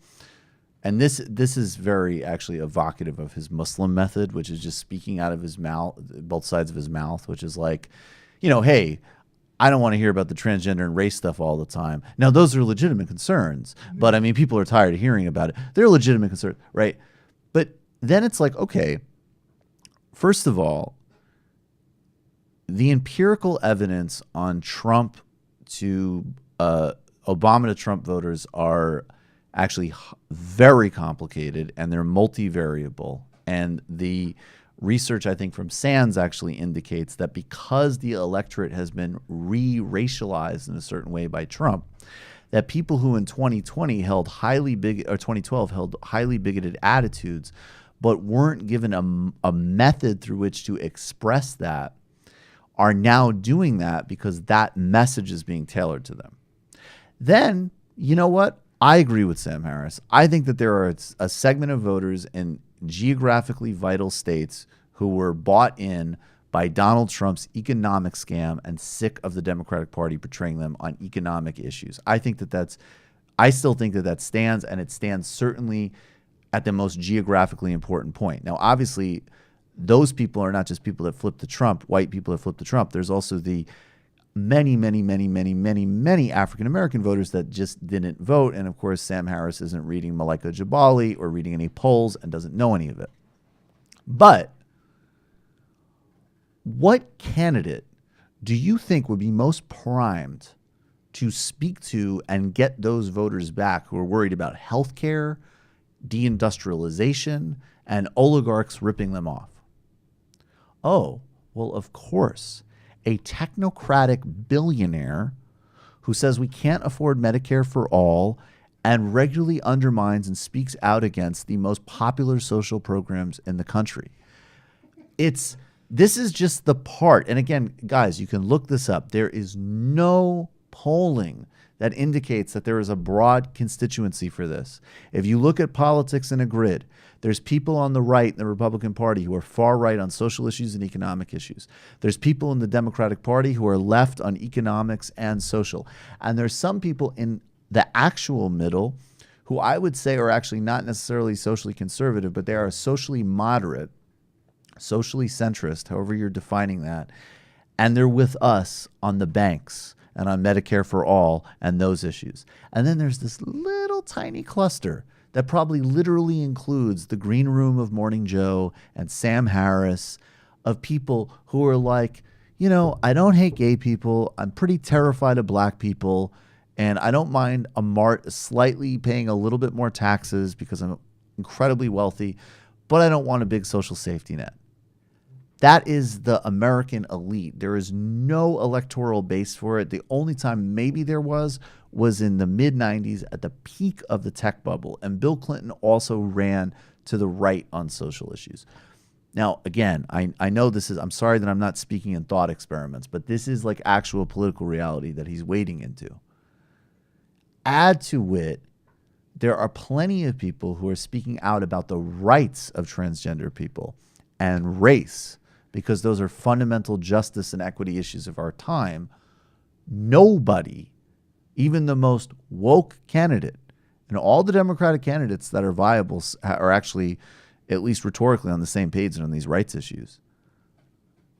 and this is very actually evocative of his Muslim method, which is just speaking out of his mouth, both sides of his mouth, which is like, hey, I don't want to hear about the transgender and race stuff all the time. Now, those are legitimate concerns, but I mean, people are tired of hearing about it. They're legitimate concerns, right? But then it's like, okay, first of all, the empirical evidence on Trump to Obama to Trump voters are actually very complicated, and they're multivariable. And the research, I think, from Sands actually indicates that because the electorate has been re-racialized in a certain way by Trump, that people who in 2020 held highly bigoted, or 2012 held highly bigoted attitudes, but weren't given a method through which to express that, are now doing that because that message is being tailored to them. Then, you know what? I agree with Sam Harris. I think that there are a segment of voters in geographically vital states who were bought in by Donald Trump's economic scam and sick of the Democratic Party portraying them on economic issues. I still think that stands, and it stands certainly at the most geographically important point. Now, obviously, those people are not just people that flipped to Trump, white people that flipped to Trump. There's also the many African-American voters that just didn't vote. And of course, Sam Harris isn't reading Malaika Jabali or reading any polls and doesn't know any of it. But what candidate do you think would be most primed to speak to and get those voters back who are worried about healthcare, deindustrialization, and oligarchs ripping them off? Oh, well, of course, a technocratic billionaire who says we can't afford Medicare for all and regularly undermines and speaks out against the most popular social programs in the country. This is just the part. And again, guys, you can look this up. There is no polling that indicates that there is a broad constituency for this. If you look at politics in a grid, there's people on the right in the Republican Party who are far right on social issues and economic issues. There's people in the Democratic Party who are left on economics and social. And there's some people in the actual middle, who I would say are actually not necessarily socially conservative, but they are socially moderate, socially centrist, however you're defining that. And they're with us on the banks and on Medicare for all and those issues. And then there's this little tiny cluster that probably literally includes the green room of Morning Joe and Sam Harris, of people who are like, I don't hate gay people. I'm pretty terrified of black people. And I don't mind slightly paying a little bit more taxes because I'm incredibly wealthy, but I don't want a big social safety net. That is the American elite. There is no electoral base for it. The only time maybe there was in the mid-90s at the peak of the tech bubble. And Bill Clinton also ran to the right on social issues. Now, again, I know I'm sorry that I'm not speaking in thought experiments, but this is like actual political reality that he's wading into. Add to it, there are plenty of people who are speaking out about the rights of transgender people and race, because those are fundamental justice and equity issues of our time. Nobody, even the most woke candidate, and all the Democratic candidates that are viable are actually, at least rhetorically, on the same page on these rights issues.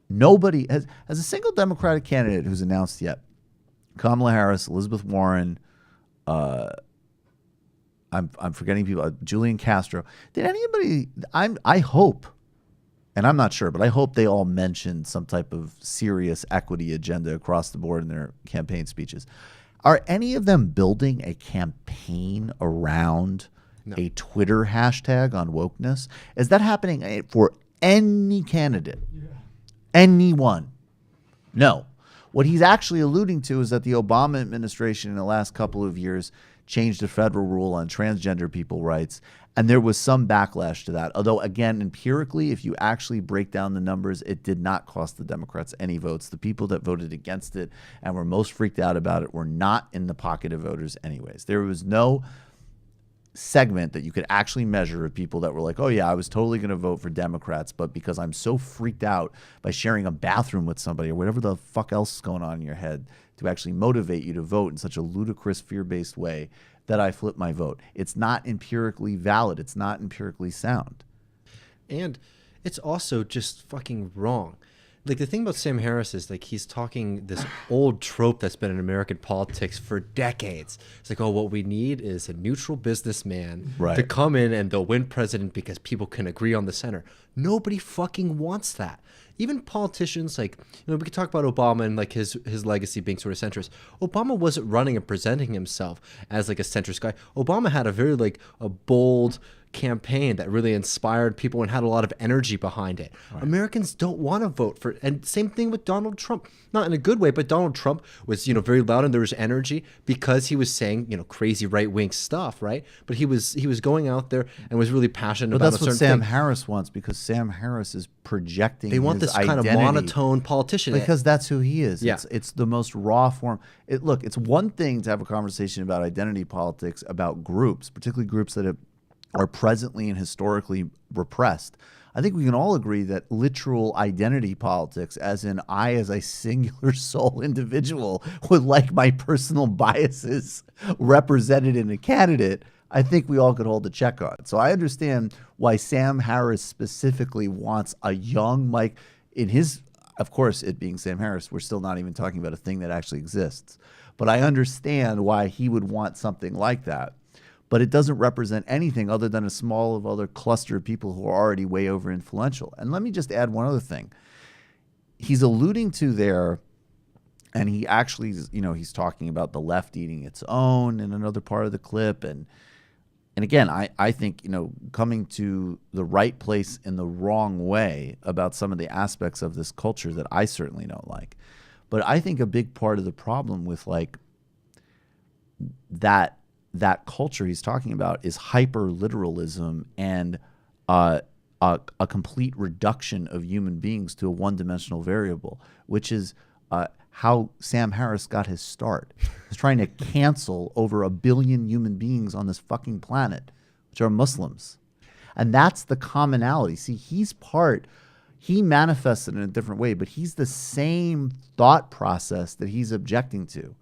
Nobody has a single Democratic candidate who's announced yet. Kamala Harris, Elizabeth Warren, I'm forgetting people, Julian Castro. Did anybody, I hope, and I'm not sure, but I hope they all mentioned some type of serious equity agenda across the board in their campaign speeches. Are any of them building a campaign around a Twitter hashtag on wokeness? Is that happening for any candidate? Yeah. Anyone? No. What he's actually alluding to is that the Obama administration in the last couple of years changed the federal rule on transgender people rights, and there was some backlash to that. Although, again, empirically, if you actually break down the numbers, it did not cost the Democrats any votes. The people that voted against it and were most freaked out about it were not in the pocket of voters anyways. There was no segment that you could actually measure of people that were like, oh yeah, I was totally going to vote for Democrats, but because I'm so freaked out by sharing a bathroom with somebody or whatever the fuck else is going on in your head to actually motivate you to vote in such a ludicrous fear-based way that I flip my vote. It's not empirically valid. It's not empirically sound. And it's also just fucking wrong. Like, the thing about Sam Harris is, like, he's talking this old trope that's been in American politics for decades. It's like, oh, what we need is a neutral businessman to come in and they'll win president because people can agree on the center. Nobody fucking wants that. Even politicians, like, we could talk about Obama and like his legacy being sort of centrist. Obama wasn't running and presenting himself as like a centrist guy. Obama had a very like a bold campaign that really inspired people and had a lot of energy behind it. Right. Americans don't want to vote for, and same thing with Donald Trump. Not in a good way, but Donald Trump was, very loud and there was energy because he was saying, crazy right-wing stuff, right? But he was going out there and was really passionate about a certain thing. That's what Sam Harris wants, because Sam Harris is projecting They want his this kind of monotone politician. Because that's who he is. Yeah. It's the most raw form. Look, it's one thing to have a conversation about identity politics, about groups, particularly groups that are presently and historically repressed. I think we can all agree that literal identity politics, as in I as a singular soul individual would like my personal biases represented in a candidate, I think we all could hold a check on. So I understand why Sam Harris specifically wants a young Mike in his, of course, it being Sam Harris, we're still not even talking about a thing that actually exists. But I understand why he would want something like that. But it doesn't represent anything other than a small of other cluster of people who are already way over influential. And let me just add one other thing. He's alluding to there, and he actually, he's talking about the left eating its own in another part of the clip. And again, I think, coming to the right place in the wrong way about some of the aspects of this culture that I certainly don't like. But I think a big part of the problem with like that culture he's talking about is hyper-literalism and a complete reduction of human beings to a one-dimensional variable, which is how Sam Harris got his start. He's trying to cancel over 1 billion human beings on this fucking planet, which are Muslims. And that's the commonality. See, he manifested in a different way, but he's the same thought process that he's objecting to.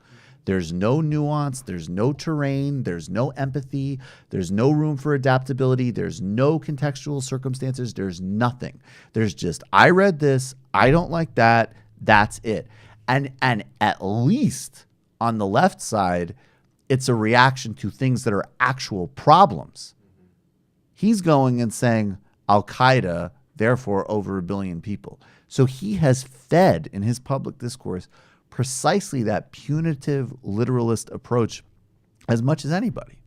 There's no nuance. There's no terrain. There's no empathy. There's no room for adaptability. There's no contextual circumstances. There's nothing. There's just, I read this. I don't like that. That's it. And at least on the left side, it's a reaction to things that are actual problems. He's going and saying Al-Qaeda, therefore over 1 billion people. So he has fed in his public discourse precisely that punitive literalist approach as much as anybody.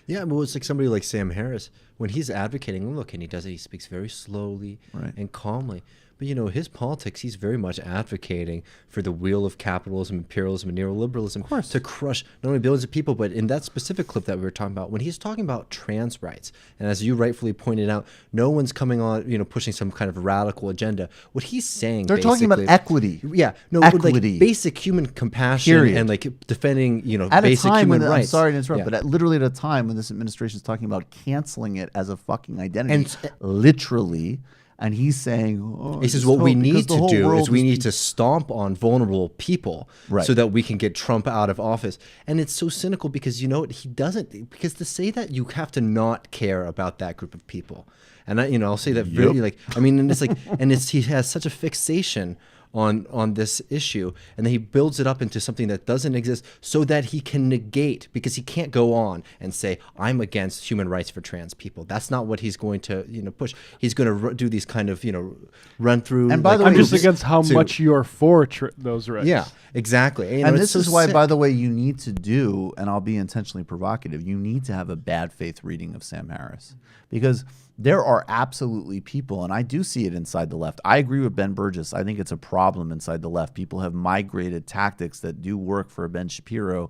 Yeah, well, it's like somebody like Sam Harris, when he's advocating, look, and he does it, he speaks very slowly and calmly. But, you know, his politics, he's very much advocating for the wheel of capitalism, imperialism, and neoliberalism to crush not only billions of people, but in that specific clip that we were talking about, when he's talking about trans rights, and as you rightfully pointed out, no one's coming on, you know, pushing some kind of radical agenda. What he's saying, they're talking about equity. Yeah, no, equity. Like basic human compassion and like defending, you know, at basic a time human when, rights. I'm sorry to interrupt, but literally at a time when this administration is talking about canceling it as a fucking identity, literally. And he's saying, he says what we need to do is we need to stomp on vulnerable people so that we can get Trump out of office. And it's so cynical because, you know, he doesn't, because to say that, you have to not care about that group of people. And I, you know, I'll say that really, like, I mean, and it's like, and it's, he has such a fixation on this issue, and then he builds it up into something that doesn't exist so that he can negate, because he can't go on and say, I'm against human rights for trans people. That's not what he's going to, you know, push. He's going to do these kind of, you know, run through. And by the way, I'm just against how much you're for those rights. Yeah, exactly. And this is why, by the way, you need to do, and I'll be intentionally provocative, you need to have a bad faith reading of Sam Harris, because there are absolutely people, and I do see it inside the left. I agree with Ben Burgess. I think it's a problem inside the left. People have migrated tactics that do work for Ben Shapiro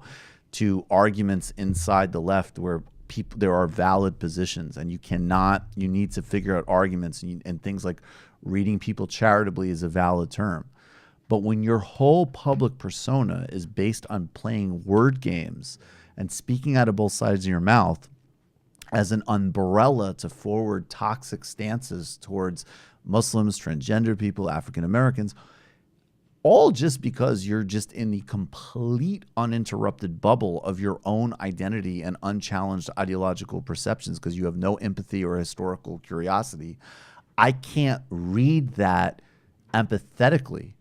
to arguments inside the left where there are valid positions, and you need to figure out arguments, and things like reading people charitably is a valid term. But when your whole public persona is based on playing word games and speaking out of both sides of your mouth as an umbrella to forward toxic stances towards Muslims, transgender people, African Americans, all just because you're just in the complete uninterrupted bubble of your own identity and unchallenged ideological perceptions because you have no empathy or historical curiosity, I can't read that empathetically.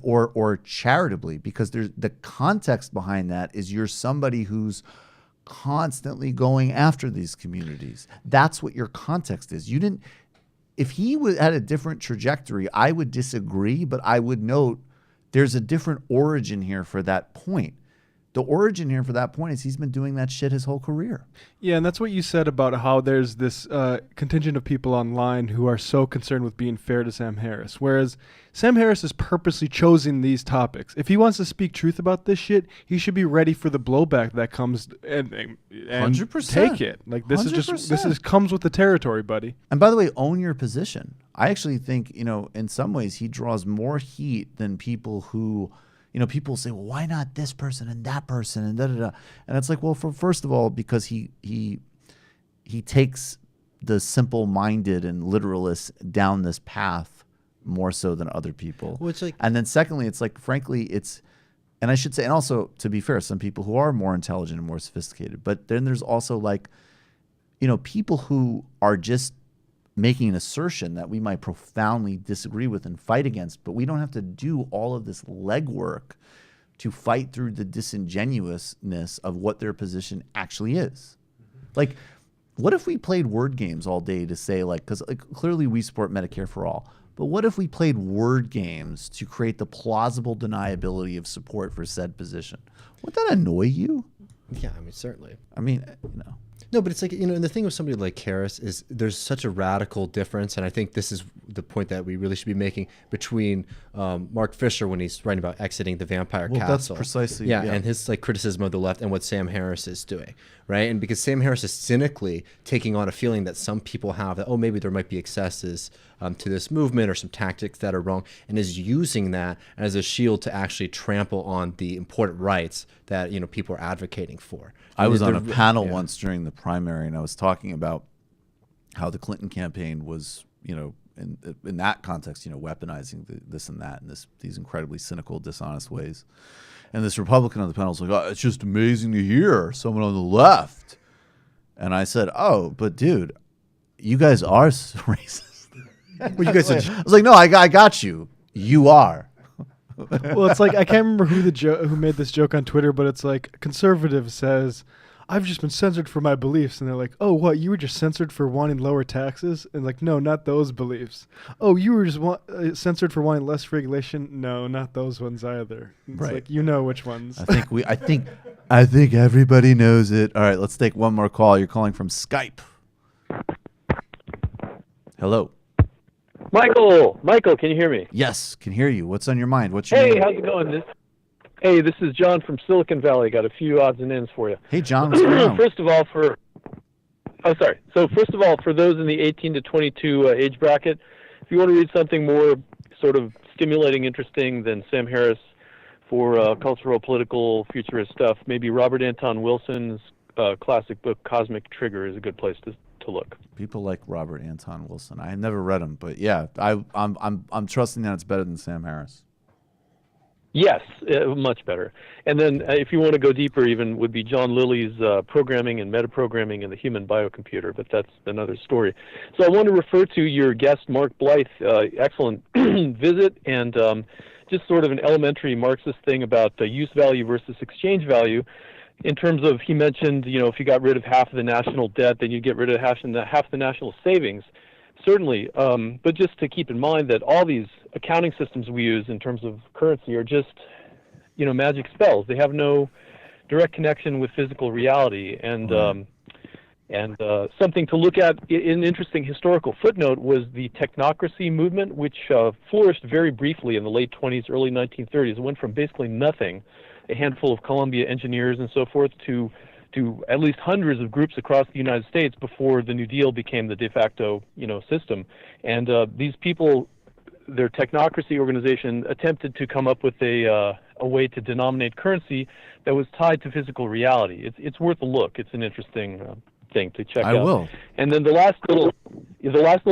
Or charitably, because there's the context behind that is you're somebody who's constantly going after these communities. That's what your context is. You didn't. If he had a different trajectory, I would disagree, but I would note there's a different origin here for that point. The origin here for that point is he's been doing that shit his whole career. Yeah, and that's what you said about how there's this contingent of people online who are so concerned with being fair to Sam Harris, whereas Sam Harris has purposely chosen these topics. If he wants to speak truth about this shit, he should be ready for the blowback that comes and 100%. Take it. Like this 100%. This is comes with the territory, buddy. And by the way, own your position. I actually think, you know, in some ways he draws more heat than people who, you know, people say, well, why not this person and that person and da-da-da. And it's like, well, first of all, because he takes the simple-minded and literalists down this path more so than other people. Well, it's like, and then secondly, it's like, frankly, it's, and I should say, and also, to be fair, some people who are more intelligent and more sophisticated. But then there's also, like, you know, people who are just making an assertion that we might profoundly disagree with and fight against, but we don't have to do all of this legwork to fight through the disingenuousness of what their position actually is. Like, what if we played word games all day to say, like, because like, clearly we support Medicare for all, but what if we played word games to create the plausible deniability of support for said position? Would that annoy you? Yeah, I mean, certainly. I mean, you know. No, but it's like, you know, and the thing with somebody like Harris is there's such a radical difference, and I think this is the point that we really should be making between Mark Fisher when he's writing about exiting the vampire castle. That's precisely, and his like criticism of the left and what Sam Harris is doing, right? And because Sam Harris is cynically taking on a feeling that some people have that, oh, maybe there might be excesses to this movement or some tactics that are wrong, and is using that as a shield to actually trample on the important rights that, you know, people are advocating for. I was on a panel once during the primary, and I was talking about how the Clinton campaign was, you know, in that context, weaponizing this and that in these incredibly cynical, dishonest ways. And this Republican on the panel was like, "Oh, it's just amazing to hear someone on the left." And I said, "Oh, but dude, you guys are racist." Well, you guys are I was like, "No, I got you. You are." Well, it's like I can't remember who made this joke on Twitter, but it's like conservative says, "I've just been censored for my beliefs," and they're like, "Oh, what? You were just censored for wanting lower taxes?" And like, no, not those beliefs. "Oh, you were just censored for wanting less regulation?" No, not those ones either. It's Right. like which ones. I think everybody knows it. All right, let's take one more call. You're calling from Skype. Hello. Michael, can you hear me? Yes, can hear you. What's on your mind? What's your name? Hey, how's it going? This is John from Silicon Valley. Got a few odds and ends for you. Hey, John, what's going on? First of all, for those in the 18 to 22 age bracket, if you want to read something more sort of stimulating, interesting than Sam Harris for cultural, political, futurist stuff, maybe Robert Anton Wilson's classic book Cosmic Trigger is a good place to look. People like Robert Anton Wilson. I have never read him, but yeah, I'm trusting that it's better than Sam Harris. Yes, much better. And then if you want to go deeper even, would be John Lilly's Programming and Metaprogramming in the Human Biocomputer, but that's another story. So I want to refer to your guest, Mark Blythe, excellent visit, and just sort of an elementary Marxist thing about use value versus exchange value. In terms of, he mentioned, if you got rid of half of the national debt, then you'd get rid of half the national savings. Certainly, but just to keep in mind that all these accounting systems we use in terms of currency are just, magic spells. They have no direct connection with physical reality. And something to look at, an interesting historical footnote was the technocracy movement, which flourished very briefly in the late 20s, early 1930s. It went from basically nothing, a handful of Columbia engineers and so forth, to at least hundreds of groups across the United States before the New Deal became the de facto, system. And these people, their technocracy organization, attempted to come up with a way to denominate currency that was tied to physical reality. It's worth a look. It's an interesting thing to check out. I will. And then the last little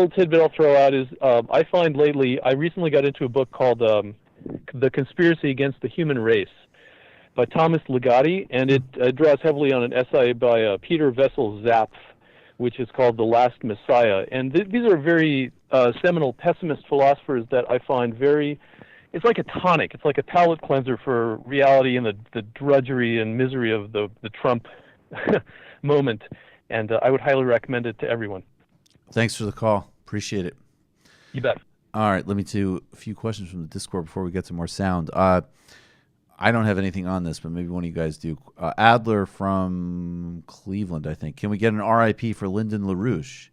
tidbit I'll throw out is I find lately, I recently got into a book called The Conspiracy Against the Human Race by Thomas Ligotti, and it draws heavily on an essay by Peter Wessel-Zapf, which is called The Last Messiah. And these are very seminal pessimist philosophers that I find it's like a tonic. It's like a palate cleanser for reality and the drudgery and misery of the Trump moment. And I would highly recommend it to everyone. Thanks for the call. Appreciate it. You bet. All right, let me do a few questions from the Discord before we get to more sound. I don't have anything on this, but maybe one of you guys do. Adler from Cleveland, I think. Can we get an RIP for Lyndon LaRouche?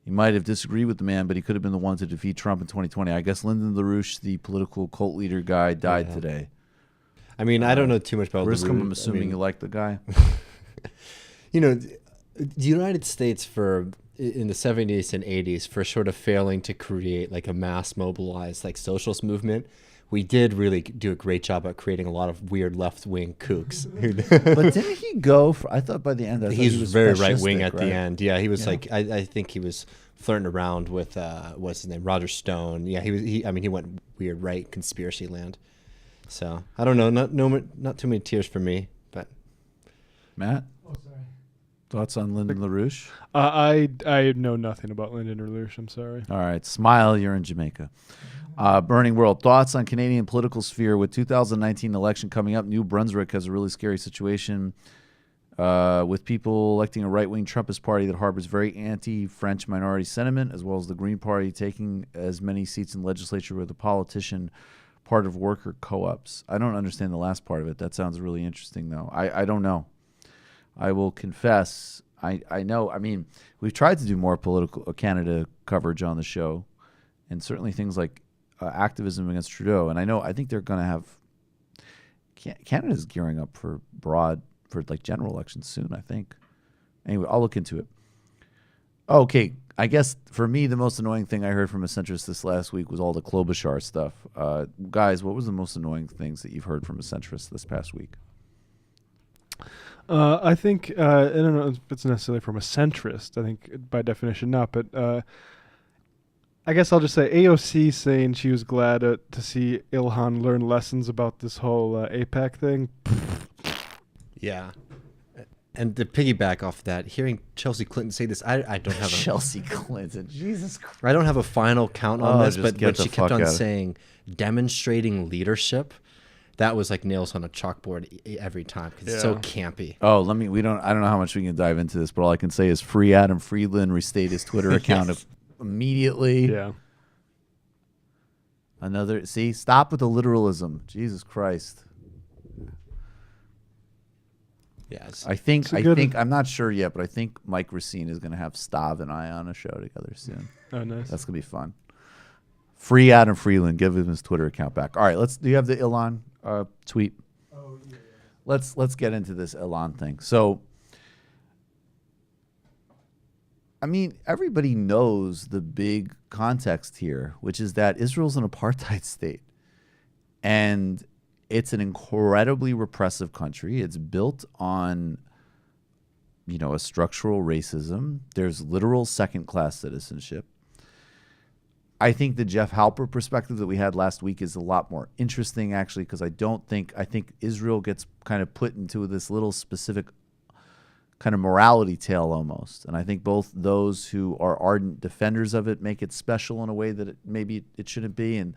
He might have disagreed with the man, but he could have been the one to defeat Trump in 2020. I guess Lyndon LaRouche, the political cult leader guy, died today. I mean, I don't know too much about LaRouche. I'm assuming you like the guy. The United States in the 70s and 80s for sort of failing to create like a mass mobilized like socialist movement. We did really do a great job at creating a lot of weird left-wing kooks. But didn't he go for, I thought by the end, he was very right-wing at right? the end. Yeah, he was like, I think he was flirting around with, what's his name, Roger Stone. Yeah, he went weird right, conspiracy land. So, I don't know, not too many tears for me, but. Matt? Oh, sorry. Thoughts on Lyndon LaRouche? I know nothing about Lyndon LaRouche, I'm sorry. All right, smile, you're in Jamaica. Burning World, thoughts on Canadian political sphere with 2019 election coming up. New Brunswick has a really scary situation with people electing a right-wing Trumpist party that harbors very anti-French minority sentiment, as well as the Green Party taking as many seats in legislature with a politician part of worker co-ops. I don't understand the last part of it. That sounds really interesting, though. I don't know. I will confess, I know, I mean, we've tried to do more political Canada coverage on the show, and certainly things like activism against Trudeau. And I think they're going to have, Canada's gearing up for like general elections soon, I think. Anyway, I'll look into it. Okay, I guess for me, the most annoying thing I heard from a centrist this last week was all the Klobuchar stuff. Guys, what was the most annoying things that you've heard from a centrist this past week? I think, I don't know if it's necessarily from a centrist, I think by definition not, but I guess I'll just say AOC saying she was glad to see Ilhan learn lessons about this whole APAC thing. Yeah. And to piggyback off that, hearing Chelsea Clinton say this, I don't have a Chelsea Clinton. Jesus Christ. I don't have a final count on this, but when she kept on out of saying demonstrating leadership, that was like nails on a chalkboard every time because it's so campy. Oh, I don't know how much we can dive into this, but all I can say is free Adam Friedland, restate his Twitter account immediately. Yeah. Stop with the literalism. Jesus Christ. Yes. I think I'm not sure yet, but I think Mike Racine is going to have Stav and I on a show together soon. Oh, nice. That's going to be fun. Free Adam Freeland. Give him his Twitter account back. All right, do you have the Ilhan tweet? Oh, yeah. Let's get into this Ilhan thing. So, I mean, everybody knows the big context here, which is that Israel's an apartheid state. And it's an incredibly repressive country. It's built on, a structural racism. There's literal second-class citizenship. I think the Jeff Halper perspective that we had last week is a lot more interesting, actually, because I think Israel gets kind of put into this little specific kind of morality tale almost. And I think both those who are ardent defenders of it make it special in a way that maybe it shouldn't be, and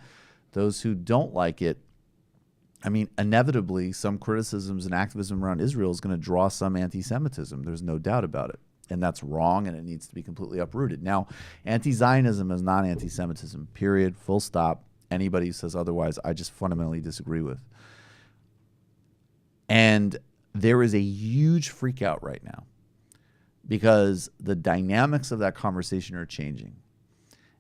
those who don't like it, I mean, inevitably, some criticisms and activism around Israel is going to draw some anti-Semitism. There's no doubt about it. And that's wrong, and it needs to be completely uprooted. Now, anti-Zionism is not anti-Semitism, period, full stop. Anybody who says otherwise, I just fundamentally disagree with. And there is a huge freak out right now because the dynamics of that conversation are changing.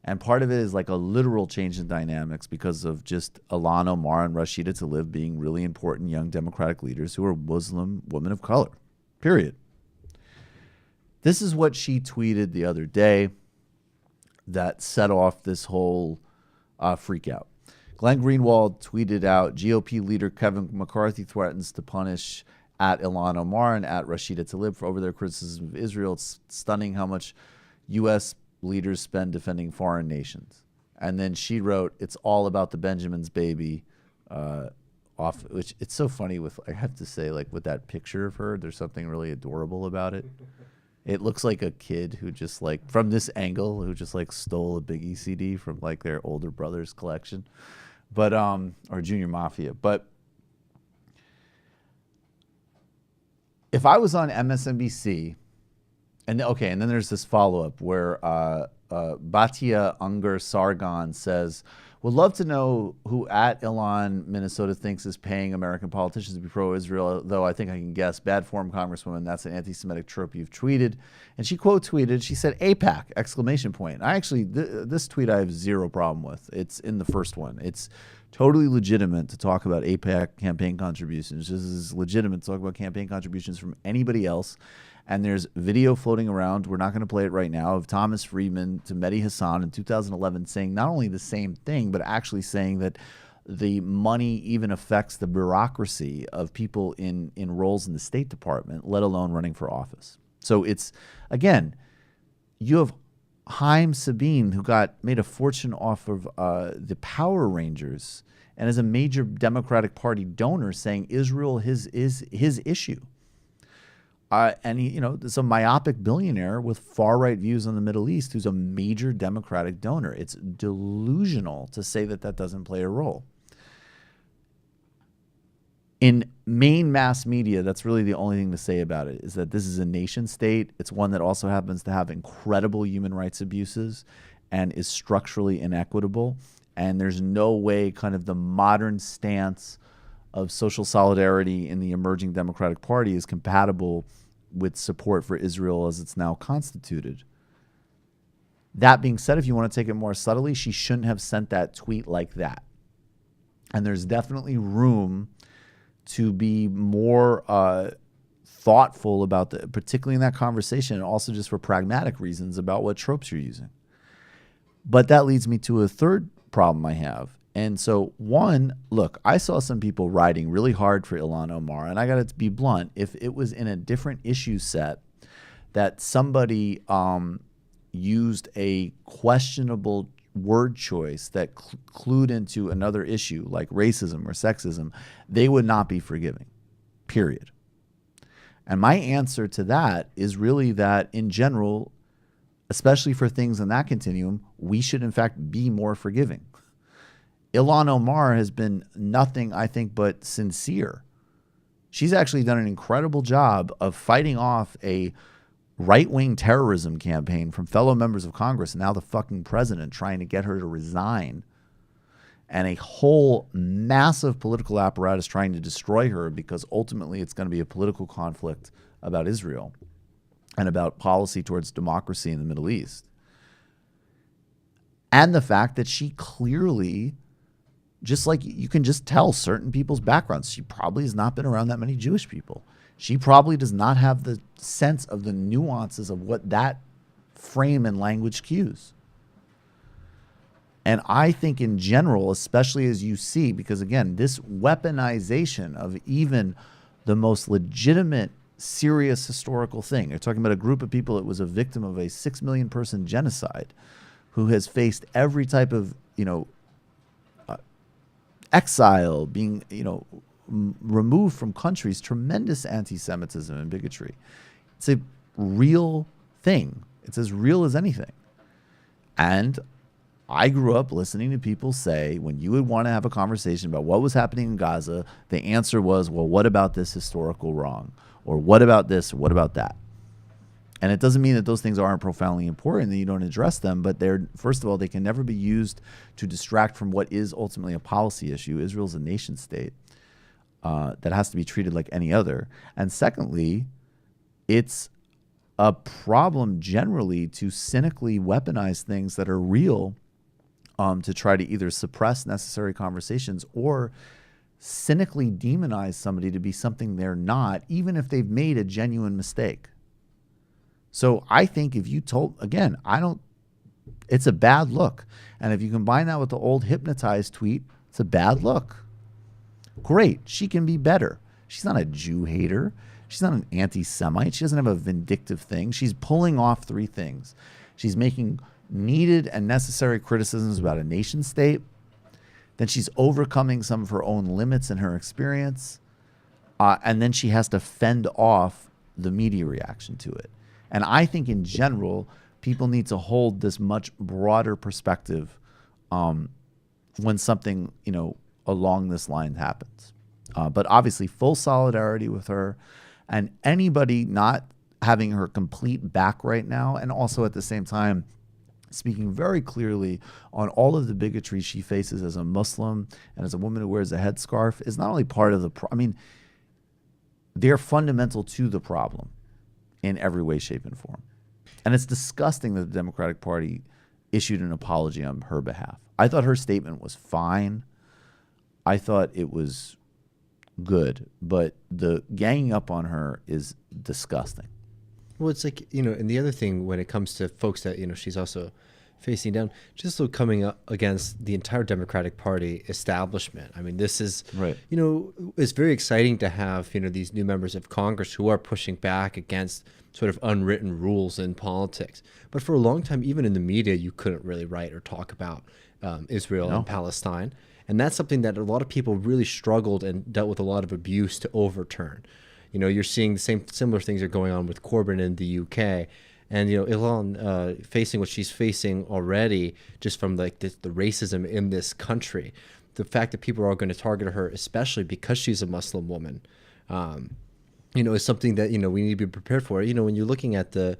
And part of it is like a literal change in dynamics because of just Ilhan Omar and Rashida Tlaib being really important young Democratic leaders who are Muslim women of color, period. This is what she tweeted the other day that set off this whole freak out. Glenn Greenwald tweeted out, GOP leader Kevin McCarthy threatens to punish at Ilhan Omar and at Rashida Tlaib for over their criticism of Israel. It's stunning how much U.S. leaders spend defending foreign nations. And then she wrote, it's all about the Benjamins, baby. Which it's so funny with, I have to say, like with that picture of her, there's something really adorable about it. It looks like a kid who just like, from this angle, who just like stole a Biggie CD from like their older brother's collection, but or Junior Mafia. But if I was on MSNBC, and then there's this follow-up where Batia Unger Sargon says, would love to know who at Ilhan, Minnesota thinks is paying American politicians to be pro-Israel, though I think I can guess. Bad form, Congresswoman, that's an anti-Semitic trope you've tweeted. And she quote tweeted, she said, APAC, exclamation point. I actually, this tweet I have zero problem with. It's in the first one. It's totally legitimate to talk about APAC campaign contributions. Just as legitimate to talk about campaign contributions from anybody else. And there's video floating around, we're not going to play it right now, of Thomas Friedman to Mehdi Hassan in 2011 saying not only the same thing, but actually saying that the money even affects the bureaucracy of people in roles in the State Department, let alone running for office. So it's, again, you have Haim Sabine, who made a fortune off of the Power Rangers and is a major Democratic Party donor, saying Israel is his issue. And he, there's a myopic billionaire with far-right views on the Middle East who's a major Democratic donor. It's delusional to say that doesn't play a role. In main mass media, that's really the only thing to say about it, is that this is a nation state. It's one that also happens to have incredible human rights abuses and is structurally inequitable. And there's no way kind of the modern stance of social solidarity in the emerging Democratic Party is compatible with support for Israel as it's now constituted. That being said, if you want to take it more subtly, she shouldn't have sent that tweet like that. And there's definitely room to be more thoughtful about particularly in that conversation, and also just for pragmatic reasons about what tropes you're using. But that leads me to a third problem I have. And so, one, look, I saw some people riding really hard for Ilhan Omar, and I got to be blunt. If it was in a different issue set that somebody used a questionable word choice that clued into another issue like racism or sexism, they would not be forgiving, period. And my answer to that is really that in general, especially for things in that continuum, we should in fact be more forgiving. Ilhan Omar has been nothing, I think, but sincere. She's actually done an incredible job of fighting off a right-wing terrorism campaign from fellow members of Congress, and now the fucking president trying to get her to resign, and a whole massive political apparatus trying to destroy her because ultimately it's going to be a political conflict about Israel and about policy towards democracy in the Middle East. And the fact that she clearly, just like you can just tell certain people's backgrounds, she probably has not been around that many Jewish people. She probably does not have the sense of the nuances of what that frame and language cues. And I think in general, especially as you see, because again, this weaponization of even the most legitimate, serious historical thing. You're talking about a group of people that was a victim of a 6 million person genocide, who has faced every type of, exile, being, removed from countries, tremendous anti-Semitism and bigotry. It's a real thing. It's as real as anything. And I grew up listening to people say, when you would want to have a conversation about what was happening in Gaza, the answer was, well, what about this historical wrong? Or what about this? Or what about that? And it doesn't mean that those things aren't profoundly important, that you don't address them, but they're, first of all, they can never be used to distract from what is ultimately a policy issue. Israel's a nation state that has to be treated like any other. And secondly, it's a problem generally to cynically weaponize things that are real to try to either suppress necessary conversations or cynically demonize somebody to be something they're not, even if they've made a genuine mistake. So I think if you told, again, it's a bad look. And if you combine that with the old hypnotized tweet, it's a bad look. Great, she can be better. She's not a Jew hater. She's not an anti-Semite. She doesn't have a vindictive thing. She's pulling off three things. She's making needed and necessary criticisms about a nation state. Then she's overcoming some of her own limits in her experience. And then she has to fend off the media reaction to it. And I think in general, people need to hold this much broader perspective when something, along this line happens. But obviously full solidarity with her, and anybody not having her complete back right now, and also at the same time speaking very clearly on all of the bigotry she faces as a Muslim and as a woman who wears a headscarf, is not only part of the they're fundamental to the problem in every way, shape, and form. And it's disgusting that the Democratic Party issued an apology on her behalf. I thought her statement was fine. I thought it was good, but the ganging up on her is disgusting. Well, it's like, and the other thing when it comes to folks that, she's also facing down, just so coming up against the entire Democratic Party establishment. I mean, this is, right. It's very exciting to have, these new members of Congress who are pushing back against sort of unwritten rules in politics. But for a long time, even in the media, you couldn't really write or talk about Israel and Palestine. And that's something that a lot of people really struggled and dealt with a lot of abuse to overturn. You're seeing similar things are going on with Corbyn in the UK. And, Ilhan facing what she's facing already just from the racism in this country. The fact that people are going to target her, especially because she's a Muslim woman, is something that, we need to be prepared for. When you're looking at the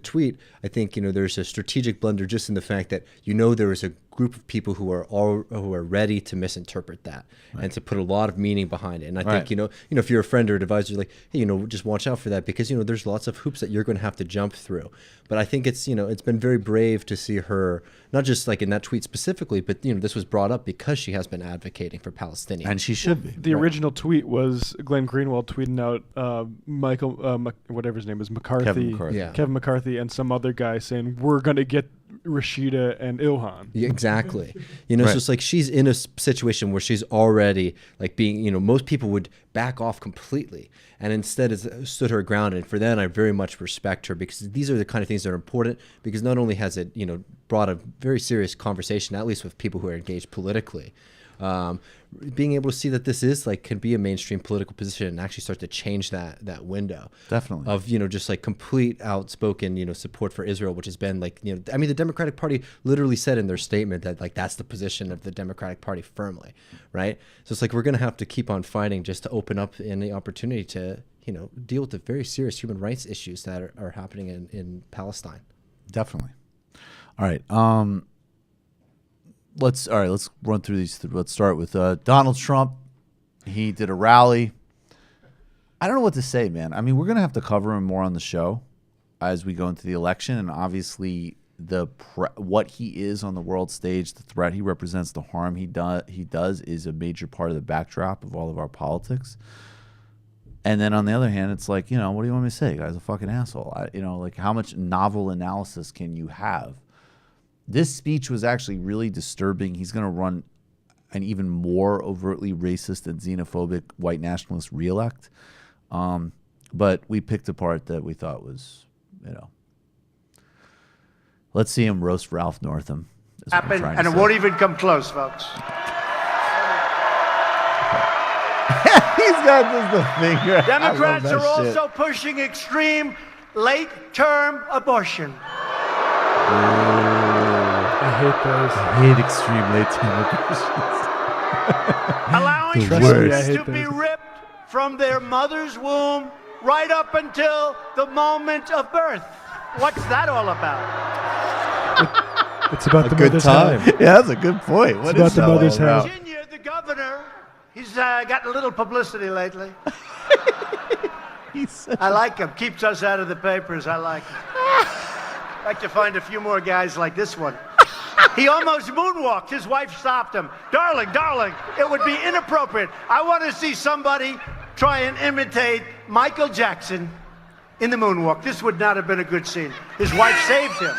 tweet, I think, there's a strategic blunder just in the fact that, there is a group of people who are ready to misinterpret that and to put a lot of meaning behind it. And I think, if you're a friend or an advisor, you're like, hey, just watch out for that because, there's lots of hoops that you're going to have to jump through. But I think it's, it's been very brave to see her, not just like in that tweet specifically, but, this was brought up because she has been advocating for Palestinians. And she should be. The original tweet was Glenn Greenwald tweeting out whatever his name is, McCarthy. Kevin McCarthy. Kevin McCarthy and some other guy saying, we're going to get Rashida and Ilhan. Yeah, exactly. You know, so it's like she's in a situation where she's already like being, you know, most people would back off completely, and instead has stood her ground. And for that, I very much respect her, because these are the kind of things that are important, because not only has it, you know, brought a very serious conversation, at least with people who are engaged politically, being able to see that this is like can be a mainstream political position and actually start to change that window. Definitely. Of, you know, just like complete outspoken, you know, support for Israel, which has been like, you know, I mean, the Democratic Party literally said in their statement that like that's the position of the Democratic Party firmly, right? So it's like we're going to have to keep on fighting just to open up any opportunity to, you know, deal with the very serious human rights issues that are happening in Palestine. Definitely. All right. Let's run through these. Let's start with Donald Trump. He did a rally. I don't know what to say, man. I mean, we're gonna have to cover him more on the show as we go into the election, and obviously what he is on the world stage, the threat he represents, the harm he does is a major part of the backdrop of all of our politics. And then on the other hand, it's like, you know, what do you want me to say? The guy's a fucking asshole. You know, like how much novel analysis can you have? This speech was actually really disturbing. He's going to run an even more overtly racist and xenophobic white nationalist reelect. But we picked a part that we thought was, you know. Let's see him roast Ralph Northam. Happen, and it won't even come close, folks. He's got just the finger. Democrats are also pushing extreme late-term abortion. I hate those. I hate extreme late-term abortions. Allowing babies to be ripped from their mother's womb right up until the moment of birth. What's that all about? It's about a the good mother's time. health. Yeah, that's a good point. What It's is about the that mother's all about? health. Virginia, the governor, he's gotten a little publicity lately. I like him. Keeps us out of the papers. I like him. I'd like to find a few more guys like this one. He almost moonwalked. His wife stopped him. Darling, it would be inappropriate. I want to see somebody try and imitate Michael Jackson in the moonwalk. This would not have been a good scene. His wife saved him.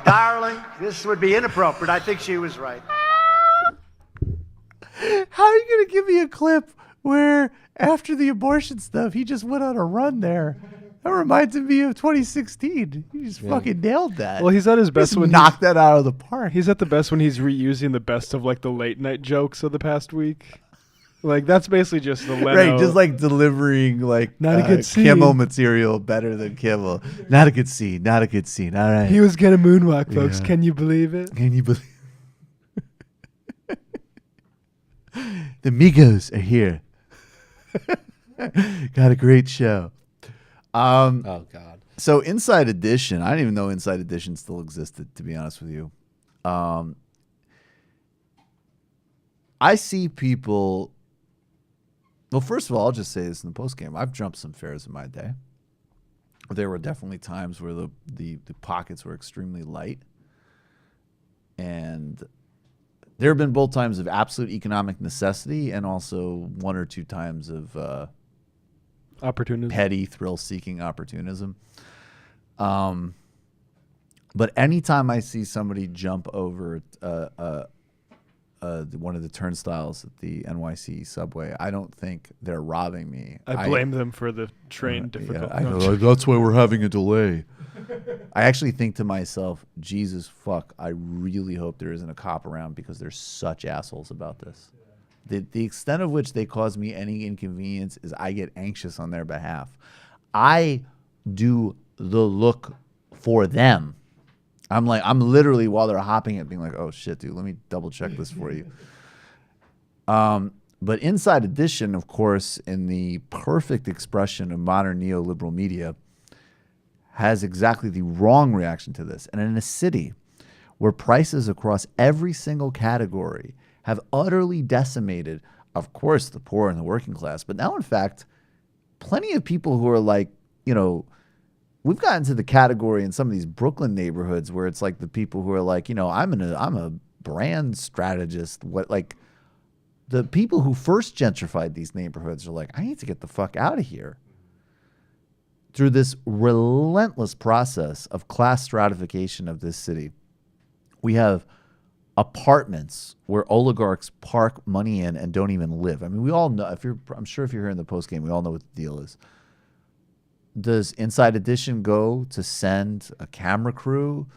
Darling, this would be inappropriate. I think she was right. How are you going to give me a clip where after the abortion stuff, he just went on a run there? That reminds me of 2016. He just fucking nailed that. Well, he's at his best when knocked that out of the park. He's at the best when he's reusing the best of like the late night jokes of the past week. Like that's basically just the Leno. Right, just like delivering like not a good scene. Kimmel material better than Kimmel. Not a good scene. Not a good scene. All right. He was gonna moonwalk, folks. Yeah. Can you believe it? Can you believe? The Migos are here. Got a great show. Oh God. So Inside Edition, I didn't even know Inside Edition still existed, to be honest with you. I see people. Well, first of all, I'll just say this in the postgame. I've jumped some fares in my day. There were definitely times where the pockets were extremely light. And there have been both times of absolute economic necessity and also one or two times of opportunism, petty, thrill-seeking opportunism. But anytime I see somebody jump over one of the turnstiles at the NYC subway, I don't think they're robbing me. I blame them for the train difficulty. Yeah, I know, that's why we're having a delay. I actually think to myself, Jesus fuck, I really hope there isn't a cop around because they're such assholes about this. The extent of which they cause me any inconvenience is I get anxious on their behalf. I do the look for them. I'm literally while they're hopping it being like, oh shit, dude, let me double check this for you. But Inside Edition, of course, in the perfect expression of modern neoliberal media, has exactly the wrong reaction to this. And in a city where prices across every single category have utterly decimated, of course, the poor and the working class, but now, in fact, plenty of people who are like, you know, we've gotten to the category in some of these Brooklyn neighborhoods where it's like the people who are like, you know, I'm a brand strategist. What, like, the people who first gentrified these neighborhoods are like, I need to get the fuck out of here. through this relentless process of class stratification of this city, we have apartments where oligarchs park money in and don't even live. I mean, we all know, I'm sure if you're here in the post game, we all know what the deal is. Does Inside Edition go to send a camera crew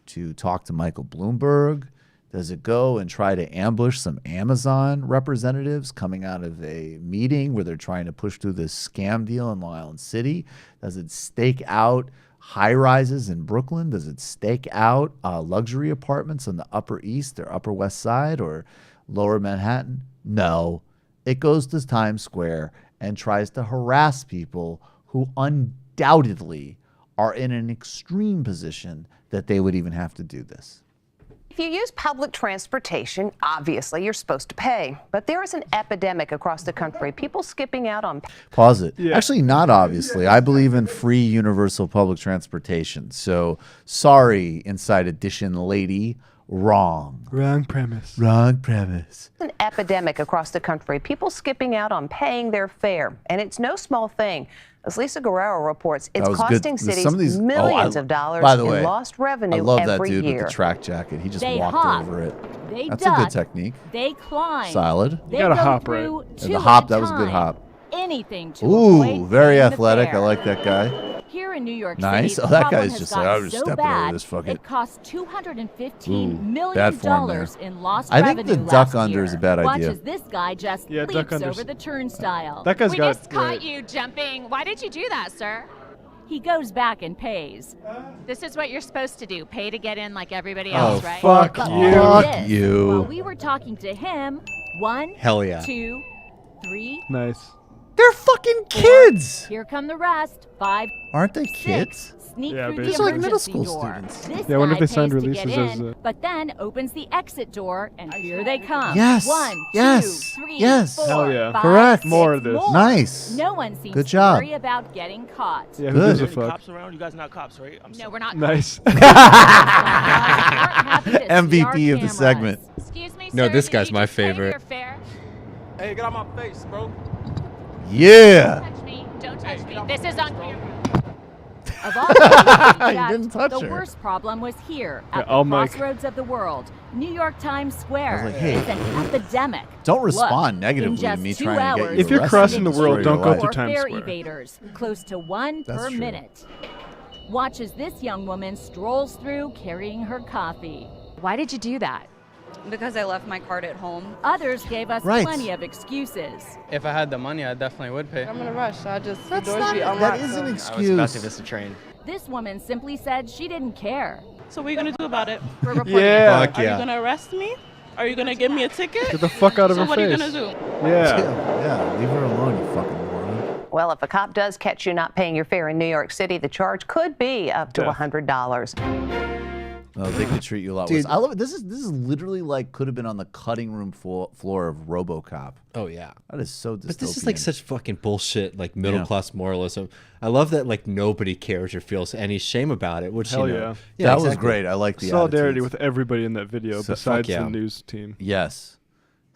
to talk to Michael Bloomberg? Does it go and try to ambush some Amazon representatives coming out of a meeting where they're trying to push through this scam deal in Long Island City? Does it stake out high rises in Brooklyn? Does it stake out luxury apartments on the Upper East or Upper West Side or Lower Manhattan? No. It goes to Times Square and tries to harass people who undoubtedly are in an extreme position that they would even have to do this. If you use public transportation, obviously you're supposed to pay. But there is an epidemic across the country. People skipping out on... Pause it. Yeah. Actually, not obviously. I believe in free universal public transportation. So, sorry, Inside Edition lady. Wrong. Wrong premise. Wrong premise. An epidemic across the country. People skipping out on paying their fare. And it's no small thing. As Lisa Guerrero reports, it's costing cities millions of dollars in lost revenue every year. I love that dude with the track jacket. He just walked over it. That's a good technique. They climb. Solid. You got a hop right. The hop, that was a good hop. Anything to Ooh, very athletic. I like that guy. Here in New York nice. City, Oh, that guy's just like, I'm just stepping over this fucking. It cost $215 million in lost I revenue. think the duck under is a bad idea. Watch as this guy just leaps over the turnstile. That guy's we just caught you jumping. Why did you do that, sir? He goes back and pays. This is what you're supposed to do. Pay to get in like everybody Oh, else, right? fuck you. Fuck you. While we were talking to him, 1, Hell yeah. 2, 3. Nice. They're fucking kids. Here come the rest. 5. Aren't they kids? Sneak through These the are like middle emergency school door. students. This Yeah, I wonder if guy they signed pays to releases get as in, but then opens the exit door, and here they come. Yes. 1, Yes. 2, 3, Yes. 4, Hell yeah. 5, Correct. 6 More of this. more. Nice. No one seems Good to job. worry about getting caught. Yeah, Good. who gives a fuck? Cops around? You guys not cops, right? No, we're not. Nice. MVP of the segment. Excuse me, No, sir, this did guy's you my just pay favorite. your fare? Hey, get out my face, bro. Yeah. Don't touch me. Don't touch me. This is on camera. Of all the didn't touch the her. worst problem was here Yeah, at the I'll mic. crossroads of the world, New York Times Square. I was like, hey, it's an epidemic. Don't Look, respond negatively in to just me 2 trying to get hours, you If you're arrested crossing the and world, destroy don't your go life. to Times fare Square. evaders, close to 1 That's per true. minute. Watch as this young woman strolls through carrying her coffee. Why did you do that? Because I left my card at home. Others gave us Right. plenty of excuses. If I had the money, I definitely would pay. I'm in a rush, so I just That's doors not, be that unlocked. is an so- excuse. I was about to miss the train. This woman simply said she didn't care. So what are you gonna do about it? For reporting Yeah. Fuck Are yeah. you gonna arrest me? Are you gonna give me a ticket? Get the fuck out of So her what are you face. gonna do? Yeah. Yeah, leave her alone, you fucking moron. Well, if a cop does catch you not paying your fare in New York City, the charge could be up to Death. $100. No, they could treat you a lot worse. I love it. This is literally like could have been on the cutting room floor of RoboCop. Oh yeah. That is so dystopian. But this is like such fucking bullshit, like middle class moralism. I love that like nobody cares or feels any shame about it. Which Hell you know, yeah. That was exactly. great. I like the Solidarity attitudes. with everybody in that video So- besides fuck yeah. the news team. Yes.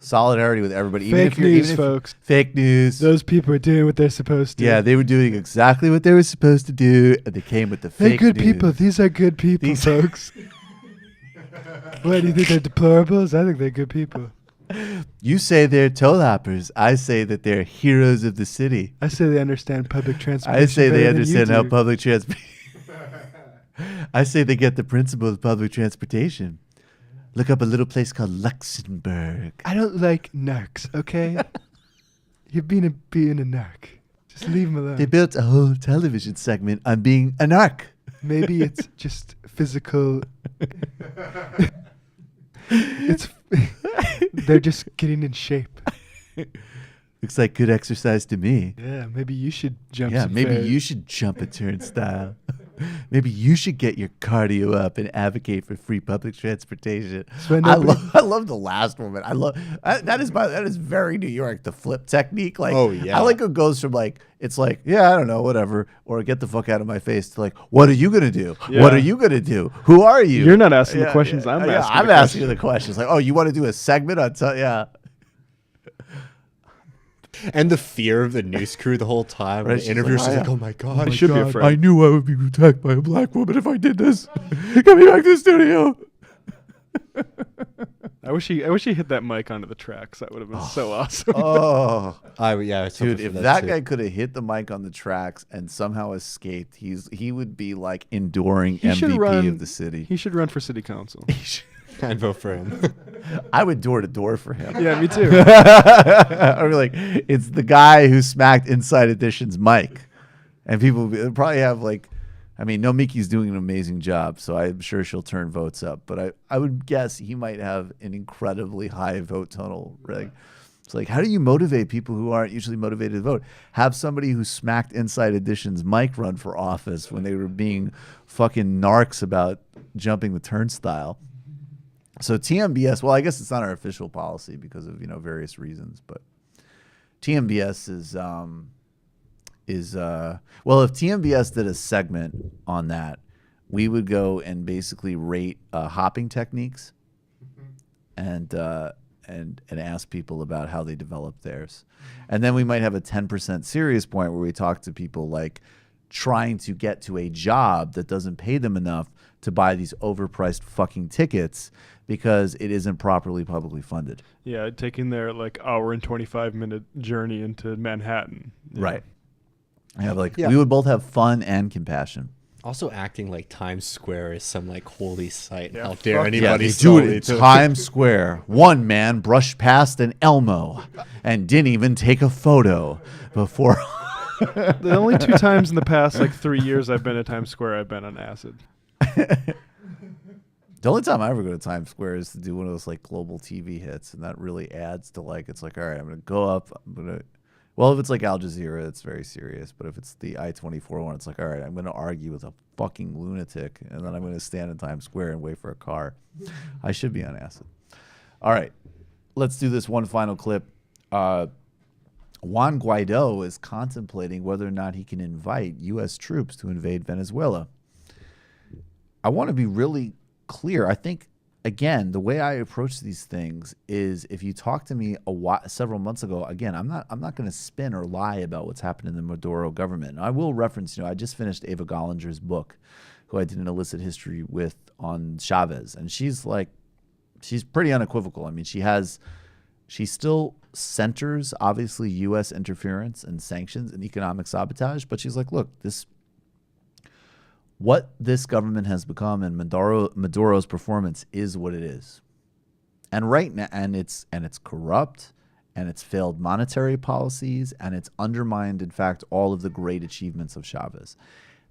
Solidarity with everybody. Fake news, folks. Fake news. Those people are doing what they're supposed to. Yeah, they were doing exactly what they were supposed to do, and they came with the They're fake good news. people. These are good people, folks. What, do you think they're deplorables? I think they're good people. You say they're toe hoppers. I say that they're heroes of the city. I say they understand public transportation. I say they better than you understand how do. public transportation. I say they get the principle of public transportation. Look up a little place called Luxembourg. I don't like narcs, okay? You're being a narc. Just leave them alone. They built a whole television segment on being a narc. Maybe it's just physical. It's they're just getting in shape. Looks like good exercise to me. Yeah, maybe you should jump. Yeah, some maybe fares. you should jump a turnstile. Maybe you should get your cardio up and advocate for free public transportation. So I love the last woman. That is very New York. The flip technique, like Oh, yeah. I like who goes from like it's like yeah I don't know whatever or get the fuck out of my face to like what are you gonna do? Yeah. What are you gonna do? Who are you? You're not asking the questions. I'm asking. I'm the asking questions. the questions. Like oh you want to do a segment on yeah. And the fear of the news crew the whole time. Right, The interviewer, she's like, oh my God. I should be afraid. I knew I would be attacked by a black woman if I did this. Get me back to the studio. I wish he hit that mic onto the tracks. That would have been so awesome. Oh, yeah, dude! If that guy could have hit the mic on the tracks and somehow escaped, he would be like enduring MVP of the city. He should run for city council. I'd vote for him. I would door to door for him. Yeah, me too. I'd be like, it's the guy who smacked Inside Edition's mic, and people would probably have like. I mean, Nomiki's doing an amazing job, so I'm sure she'll turn votes up. But I would guess he might have an incredibly high vote total. Right? It's like, how do you motivate people who aren't usually motivated to vote? Have somebody who smacked Inside Edition's mic run for office when they were being fucking narcs about jumping the turnstile. So TMBS, well, I guess it's not our official policy because of various reasons, but TMBS is well, if TMBS did a segment on that, we would go and basically rate hopping techniques and ask people about how they developed theirs. And then we might have a 10% serious point where we talk to people like trying to get to a job that doesn't pay them enough to buy these overpriced fucking tickets because it isn't properly publicly funded. Yeah, taking their like hour and 25-minute journey into Manhattan. Yeah. Right. We would both have fun and compassion. Also acting like Times Square is some like holy site Yeah, out there. fuck Anybody's do it in Times Square. One man brushed past an Elmo and didn't even take a photo before. The only 2 times in the past like 3 years I've been at Times Square, I've been on acid. The only time I ever go to Times Square is to do one of those like global TV hits, and that really adds to like, it's like, all right, I'm gonna go up. Well, if it's like Al Jazeera, it's very serious. But if it's the I-24 one, it's like, all right, I'm going to argue with a fucking lunatic, and then I'm going to stand in Times Square and wait for a car. I should be on acid. All right, let's do this one final clip. Juan Guaido is contemplating whether or not he can invite U.S. troops to invade Venezuela. I want to be really clear. I think, again, the way I approach these things is if you talk to me several months ago, again, I'm not going to spin or lie about what's happened in the Maduro government. And I will reference, I just finished Ava Gollinger's book, who I did an illicit history with on Chavez. And she's pretty unequivocal. I mean, she still centers, obviously, U.S. interference and sanctions and economic sabotage. But she's like, look, what this government has become and Maduro's performance is what it is. And right now, and it's corrupt, and it's failed monetary policies, and it's undermined, in fact, all of the great achievements of Chavez.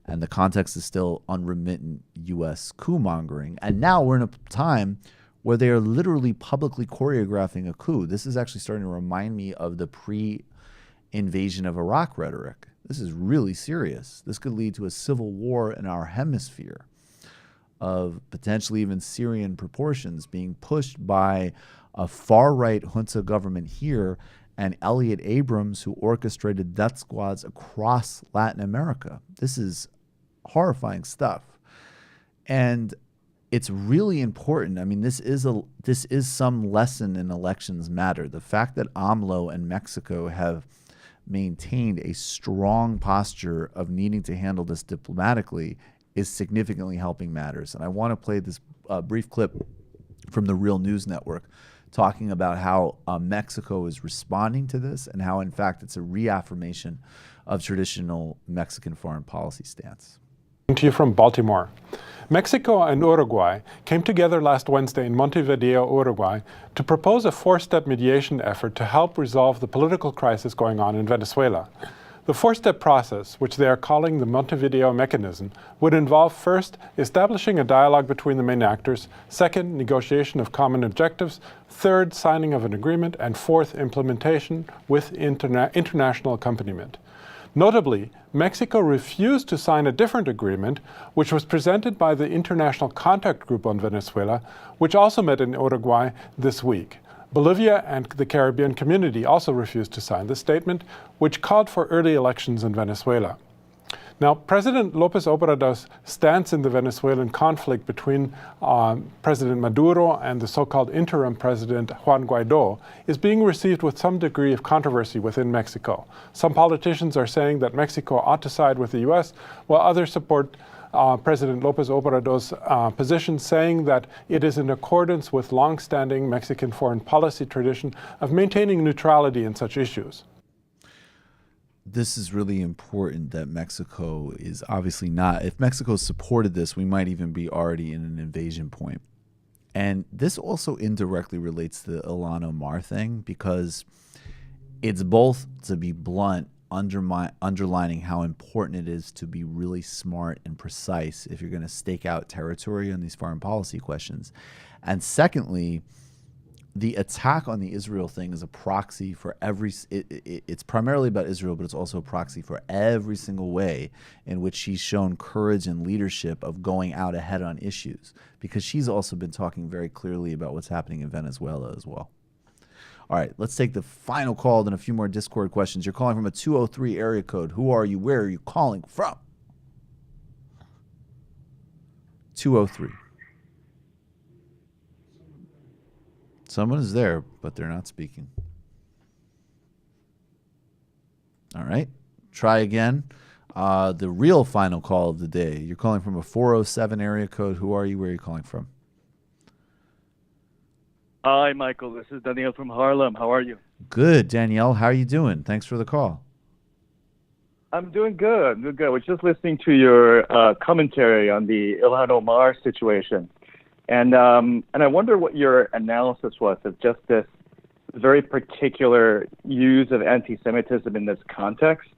And the context is still unremittent U.S. coup-mongering. And now we're in a time where they are literally publicly choreographing a coup. This is actually starting to remind me of the pre-invasion of Iraq rhetoric. This is really serious. This could lead to a civil war in our hemisphere of potentially even Syrian proportions being pushed by a far-right junta government here and Elliot Abrams, who orchestrated death squads across Latin America. This is horrifying stuff. And it's really important. I mean, this is some lesson in elections matter. The fact that AMLO and Mexico have maintained a strong posture of needing to handle this diplomatically is significantly helping matters. And I want to play this brief clip from the Real News Network talking about how Mexico is responding to this and how, in fact, it's a reaffirmation of traditional Mexican foreign policy stance. To you from Baltimore. Mexico and Uruguay came together last Wednesday in Montevideo, Uruguay, to propose a 4-step mediation effort to help resolve the political crisis going on in Venezuela. The 4-step process, which they are calling the Montevideo Mechanism, would involve first, establishing a dialogue between the main actors, second, negotiation of common objectives, third, signing of an agreement, and fourth, implementation with international accompaniment. Notably, Mexico refused to sign a different agreement, which was presented by the International Contact Group on Venezuela, which also met in Uruguay this week. Bolivia and the Caribbean Community also refused to sign the statement, which called for early elections in Venezuela. Now, President López Obrador's stance in the Venezuelan conflict between President Maduro and the so-called interim president Juan Guaidó is being received with some degree of controversy within Mexico. Some politicians are saying that Mexico ought to side with the U.S., while others support President López Obrador's position, saying that it is in accordance with long-standing Mexican foreign policy tradition of maintaining neutrality in such issues. This is really important that Mexico is obviously not. If Mexico supported this, we might even be already in an invasion point. And this also indirectly relates to the Ilhan Omar thing, because it's both, to be blunt, underlining how important it is to be really smart and precise if you're going to stake out territory on these foreign policy questions. And secondly, the attack on the Israel thing is a proxy for it's primarily about Israel, but it's also a proxy for every single way in which she's shown courage and leadership of going out ahead on issues, because she's also been talking very clearly about what's happening in Venezuela as well. All right, let's take the final call, then a few more Discord questions. You're calling from a 203 area code. Who are you? Where are you calling from? 203. Someone is there, but they're not speaking. All right. Try again. The real final call of the day. You're calling from a 407 area code. Who are you? Where are you calling from? Hi, Michael. This is Daniel from Harlem. How are you? Good, Danielle. How are you doing? Thanks for the call. I'm doing good. Doing good. I was just listening to your commentary on the Ilhan Omar situation. And I wonder what your analysis was of just this very particular use of anti-Semitism in this context.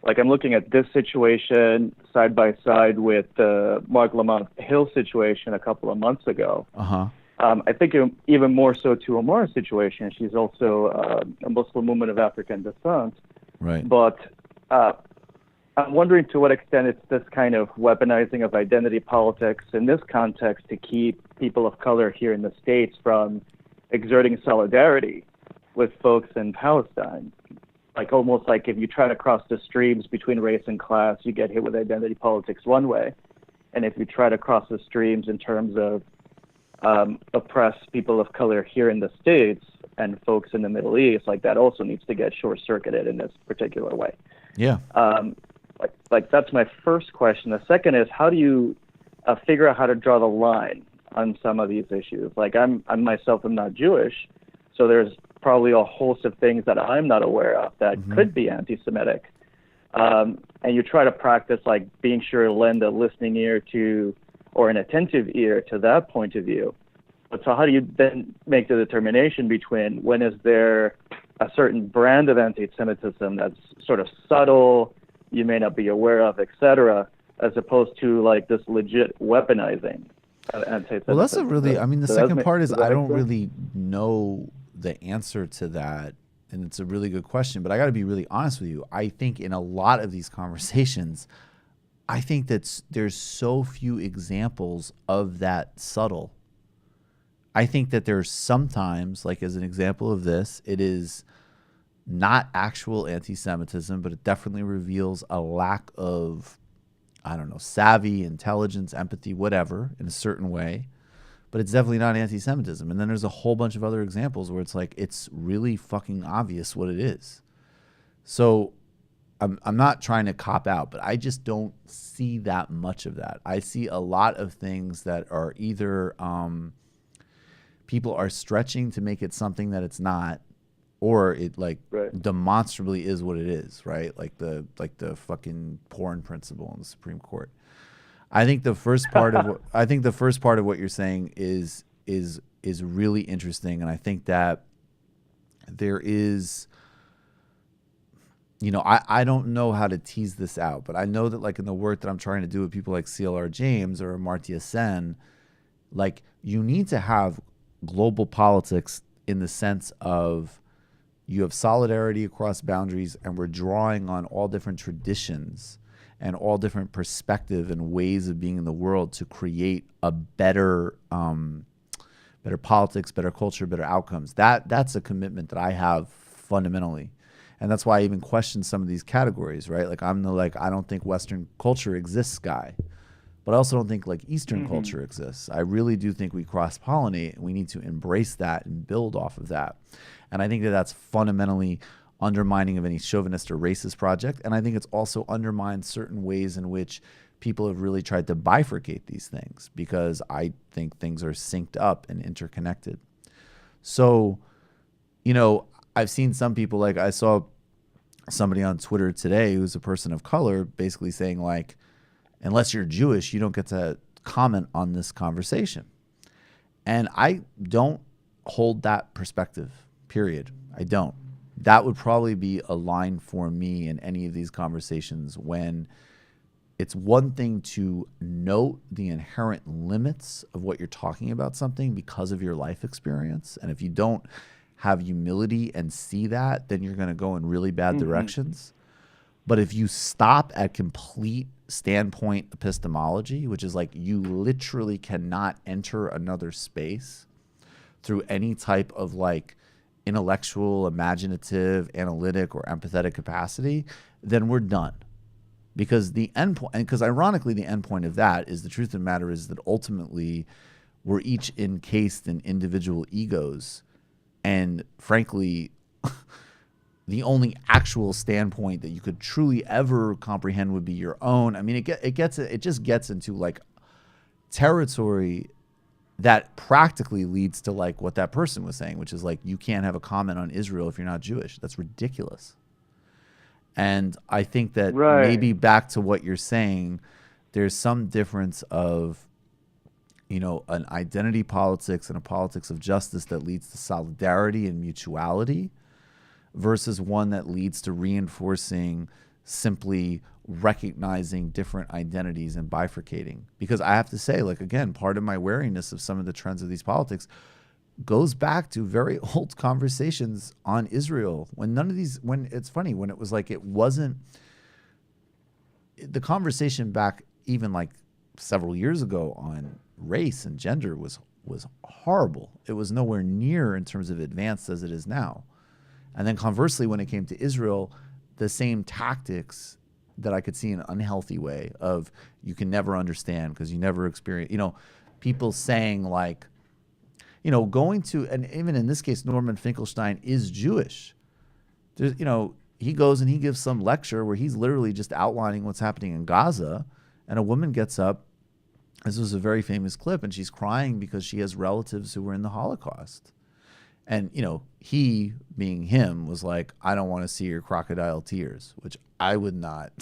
Like, I'm looking at this situation side by side with the Mark Lamont Hill situation a couple of months ago. Uh-huh. I think even more so to Omar's situation. She's also a Muslim woman of African descent. Right. But I'm wondering to what extent it's this kind of weaponizing of identity politics in this context to keep people of color here in the States from exerting solidarity with folks in Palestine. Like, almost like if you try to cross the streams between race and class, you get hit with identity politics one way. And if you try to cross the streams in terms of oppress people of color here in the States and folks in the Middle East, like, that also needs to get short-circuited in this particular way. Yeah. Like that's my first question. The second is, how do you figure out how to draw the line on some of these issues? Like, I myself am not Jewish, so there's probably a host of things that I'm not aware of that could be anti-Semitic. And you try to practice, like, being sure to lend a listening ear to, or an attentive ear to that point of view. But so how do you then make the determination between when is there a certain brand of anti-Semitism that's sort of subtle, you may not be aware of, etc., as opposed to, like, this legit weaponizing of anti-Semitism? Well, that's a really, I mean, the second part is I don't sense? really know the answer to that, and it's a really good question, but I got to be really honest with you. I think in a lot of these conversations, I think that there's so few examples of that subtle. I think that there's sometimes, like as an example of this, it is not actual anti-Semitism, but it definitely reveals a lack of, I don't know, savvy, intelligence, empathy, whatever, in a certain way. But it's definitely not anti-Semitism. And then there's a whole bunch of other examples where it's like, it's really fucking obvious what it is. So I'm not trying to cop out, but I just don't see that much of that. I see a lot of things that are either people are stretching to make it something that it's not, or it demonstrably is what it is, right? Like the fucking porn principle in the Supreme Court. I think the first part of what you're saying is really interesting, and I think that there is, you know, I don't know how to tease this out, but I know that, like, in the work that I'm trying to do with people like CLR James or Amartya Sen, like, you need to have global politics in the sense of you have solidarity across boundaries, and we're drawing on all different traditions and all different perspective and ways of being in the world to create a better politics, better culture, better outcomes. That's a commitment that I have fundamentally. And that's why I even question some of these categories, right? Like I'm the I don't think Western culture exists guy, but I also don't think like Eastern culture exists. I really do think we cross-pollinate, and we need to embrace that and build off of that. And I think that that's fundamentally undermining of any chauvinist or racist project. And I think it's also undermined certain ways in which people have really tried to bifurcate these things, because I think things are synced up and interconnected. So, I've seen some people, like I saw somebody on Twitter today who's a person of color basically saying like, unless you're Jewish, you don't get to comment on this conversation. And I don't hold that perspective, period. I don't. That would probably be a line for me in any of these conversations, when it's one thing to note the inherent limits of what you're talking about something because of your life experience. And if you don't have humility and see that, then you're going to go in really bad directions. But if you stop at complete standpoint epistemology, which is like you literally cannot enter another space through any type of like intellectual, imaginative, analytic, or empathetic capacity, then we're done. Because the end point, and because ironically the end point of that is, the truth of the matter is that ultimately we're each encased in individual egos, and frankly the only actual standpoint that you could truly ever comprehend would be your own. I mean, it just gets into like territory that practically leads to like what that person was saying, which is like, you can't have a comment on Israel if you're not Jewish. That's ridiculous. And I think that maybe back to what you're saying, there's some difference of, an identity politics and a politics of justice that leads to solidarity and mutuality, versus one that leads to reinforcing simply recognizing different identities and bifurcating. Because I have to say, like, again, part of my wariness of some of the trends of these politics goes back to very old conversations on Israel, when it's funny, when it was like, it wasn't the conversation back even like several years ago on race and gender was horrible. It was nowhere near in terms of advanced as it is now. And then conversely, when it came to Israel, the same tactics that I could see in an unhealthy way of, you can never understand because you never experience, people saying like, going to, and even in this case, Norman Finkelstein is Jewish. There's, he goes and he gives some lecture where he's literally just outlining what's happening in Gaza, and a woman gets up, this was a very famous clip, and she's crying because she has relatives who were in the Holocaust. And, he, being him, was like, I don't want to see your crocodile tears, which I would not,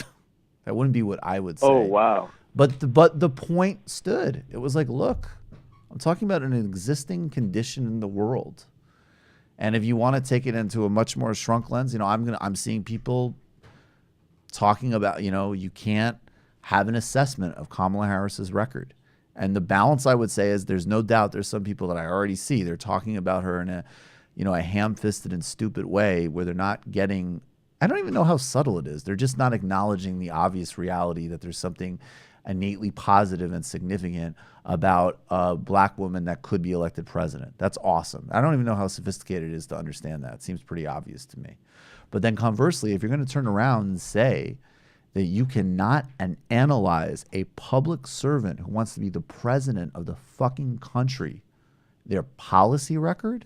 that wouldn't be what I would say. Oh, wow. But the point stood. It was like, look, I'm talking about an existing condition in the world. And if you want to take it into a much more shrunk lens, I'm seeing people talking about, you can't have an assessment of Kamala Harris's record. And the balance, I would say, is there's no doubt there's some people that I already see. They're talking about her in a ham-fisted and stupid way where they're not getting, I don't even know how subtle it is. They're just not acknowledging the obvious reality that there's something innately positive and significant about a black woman that could be elected president. That's awesome. I don't even know how sophisticated it is to understand that. It seems pretty obvious to me. But then conversely, if you're going to turn around and say that you cannot analyze a public servant who wants to be the president of the fucking country, their policy record,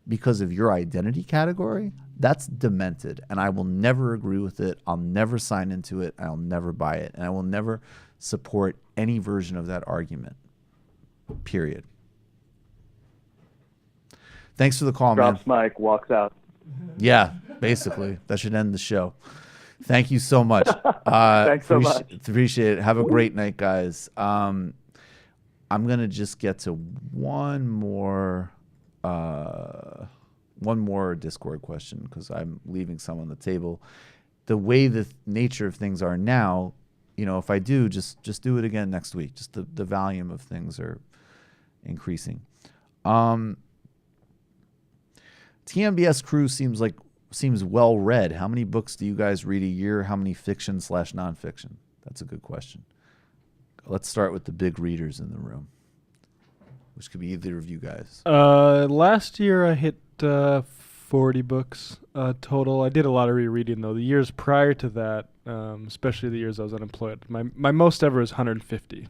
because of your identity category, that's demented. And I will never agree with it. I'll never sign into it. I'll never buy it. And I will never support any version of that argument. Period. Thanks for the call, man. Drops mic, walks out. Yeah, basically. That should end the show. Thank you so much. Thanks so much. Appreciate it. Have a great night, guys. I'm going to just get to one more Discord question because I'm leaving some on the table. The way the nature of things are now, if I do, just do it again next week. Just the volume of things are increasing. TMBS crew seems well read. How many books do you guys read a year? How many fiction / nonfiction? That's a good question. Let's start with the big readers in the room, which could be either of you guys. Last year I hit 40 books total. I did a lot of rereading though. The years prior to that, especially the years I was unemployed, my most ever was 150.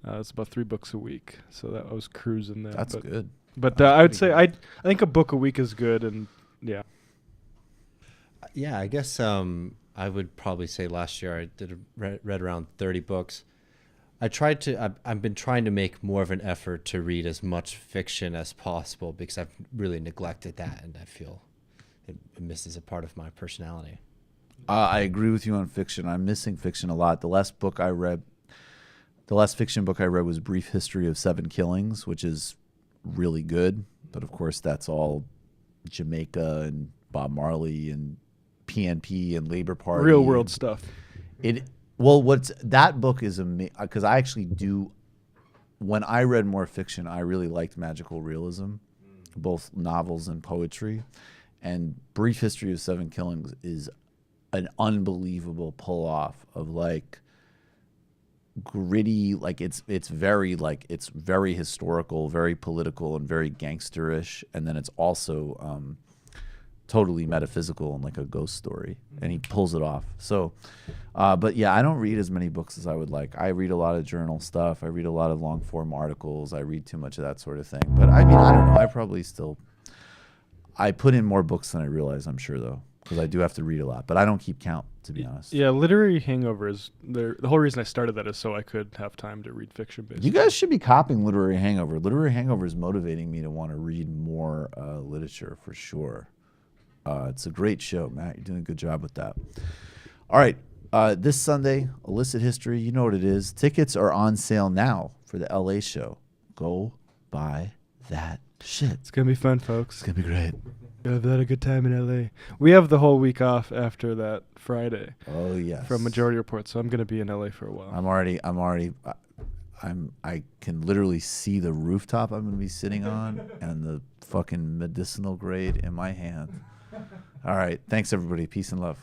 It's about 3 books a week, so that I was cruising there. That's good. But I would say I think a book a week is good, and yeah. Yeah, I guess I would probably say last year I read around 30 books. I've been trying to make more of an effort to read as much fiction as possible because I've really neglected that, and I feel it misses a part of my personality. I agree with you on fiction. I'm missing fiction a lot. The last fiction book I read was Brief History of 7 Killings, which is really good. But of course, that's all Jamaica and Bob Marley and PNP and Labor Party. Real world stuff. That book is amazing because I actually do. When I read more fiction, I really liked magical realism, both novels and poetry. And Brief History of 7 Killings is an unbelievable pull off of like gritty, like it's very historical, very political, and very gangsterish. And then it's also totally metaphysical and like a ghost story, and he pulls it off. So, but yeah, I don't read as many books as I would like. I read a lot of journal stuff. I read a lot of long form articles. I read too much of that sort of thing. But I mean, I don't know. I put in more books than I realize, I'm sure, though, because I do have to read a lot. But I don't keep count, to be honest. Yeah, literary hangover is the whole reason I started that is so I could have time to read fiction. Basically, you guys should be copying Literary Hangover. Literary Hangover is motivating me to want to read more literature for sure. It's a great show, Matt. You're doing a good job with that. All right. This Sunday, Illicit History, you know what it is. Tickets are on sale now for the LA show. Go buy that shit. It's going to be fun, folks. It's going to be great. I've had a good time in LA. We have the whole week off after that Friday. Oh, yes. From Majority Report, so I'm going to be in LA for a while. I can literally see the rooftop I'm going to be sitting on and the fucking medicinal grade in my hand. All right. Thanks, everybody. Peace and love.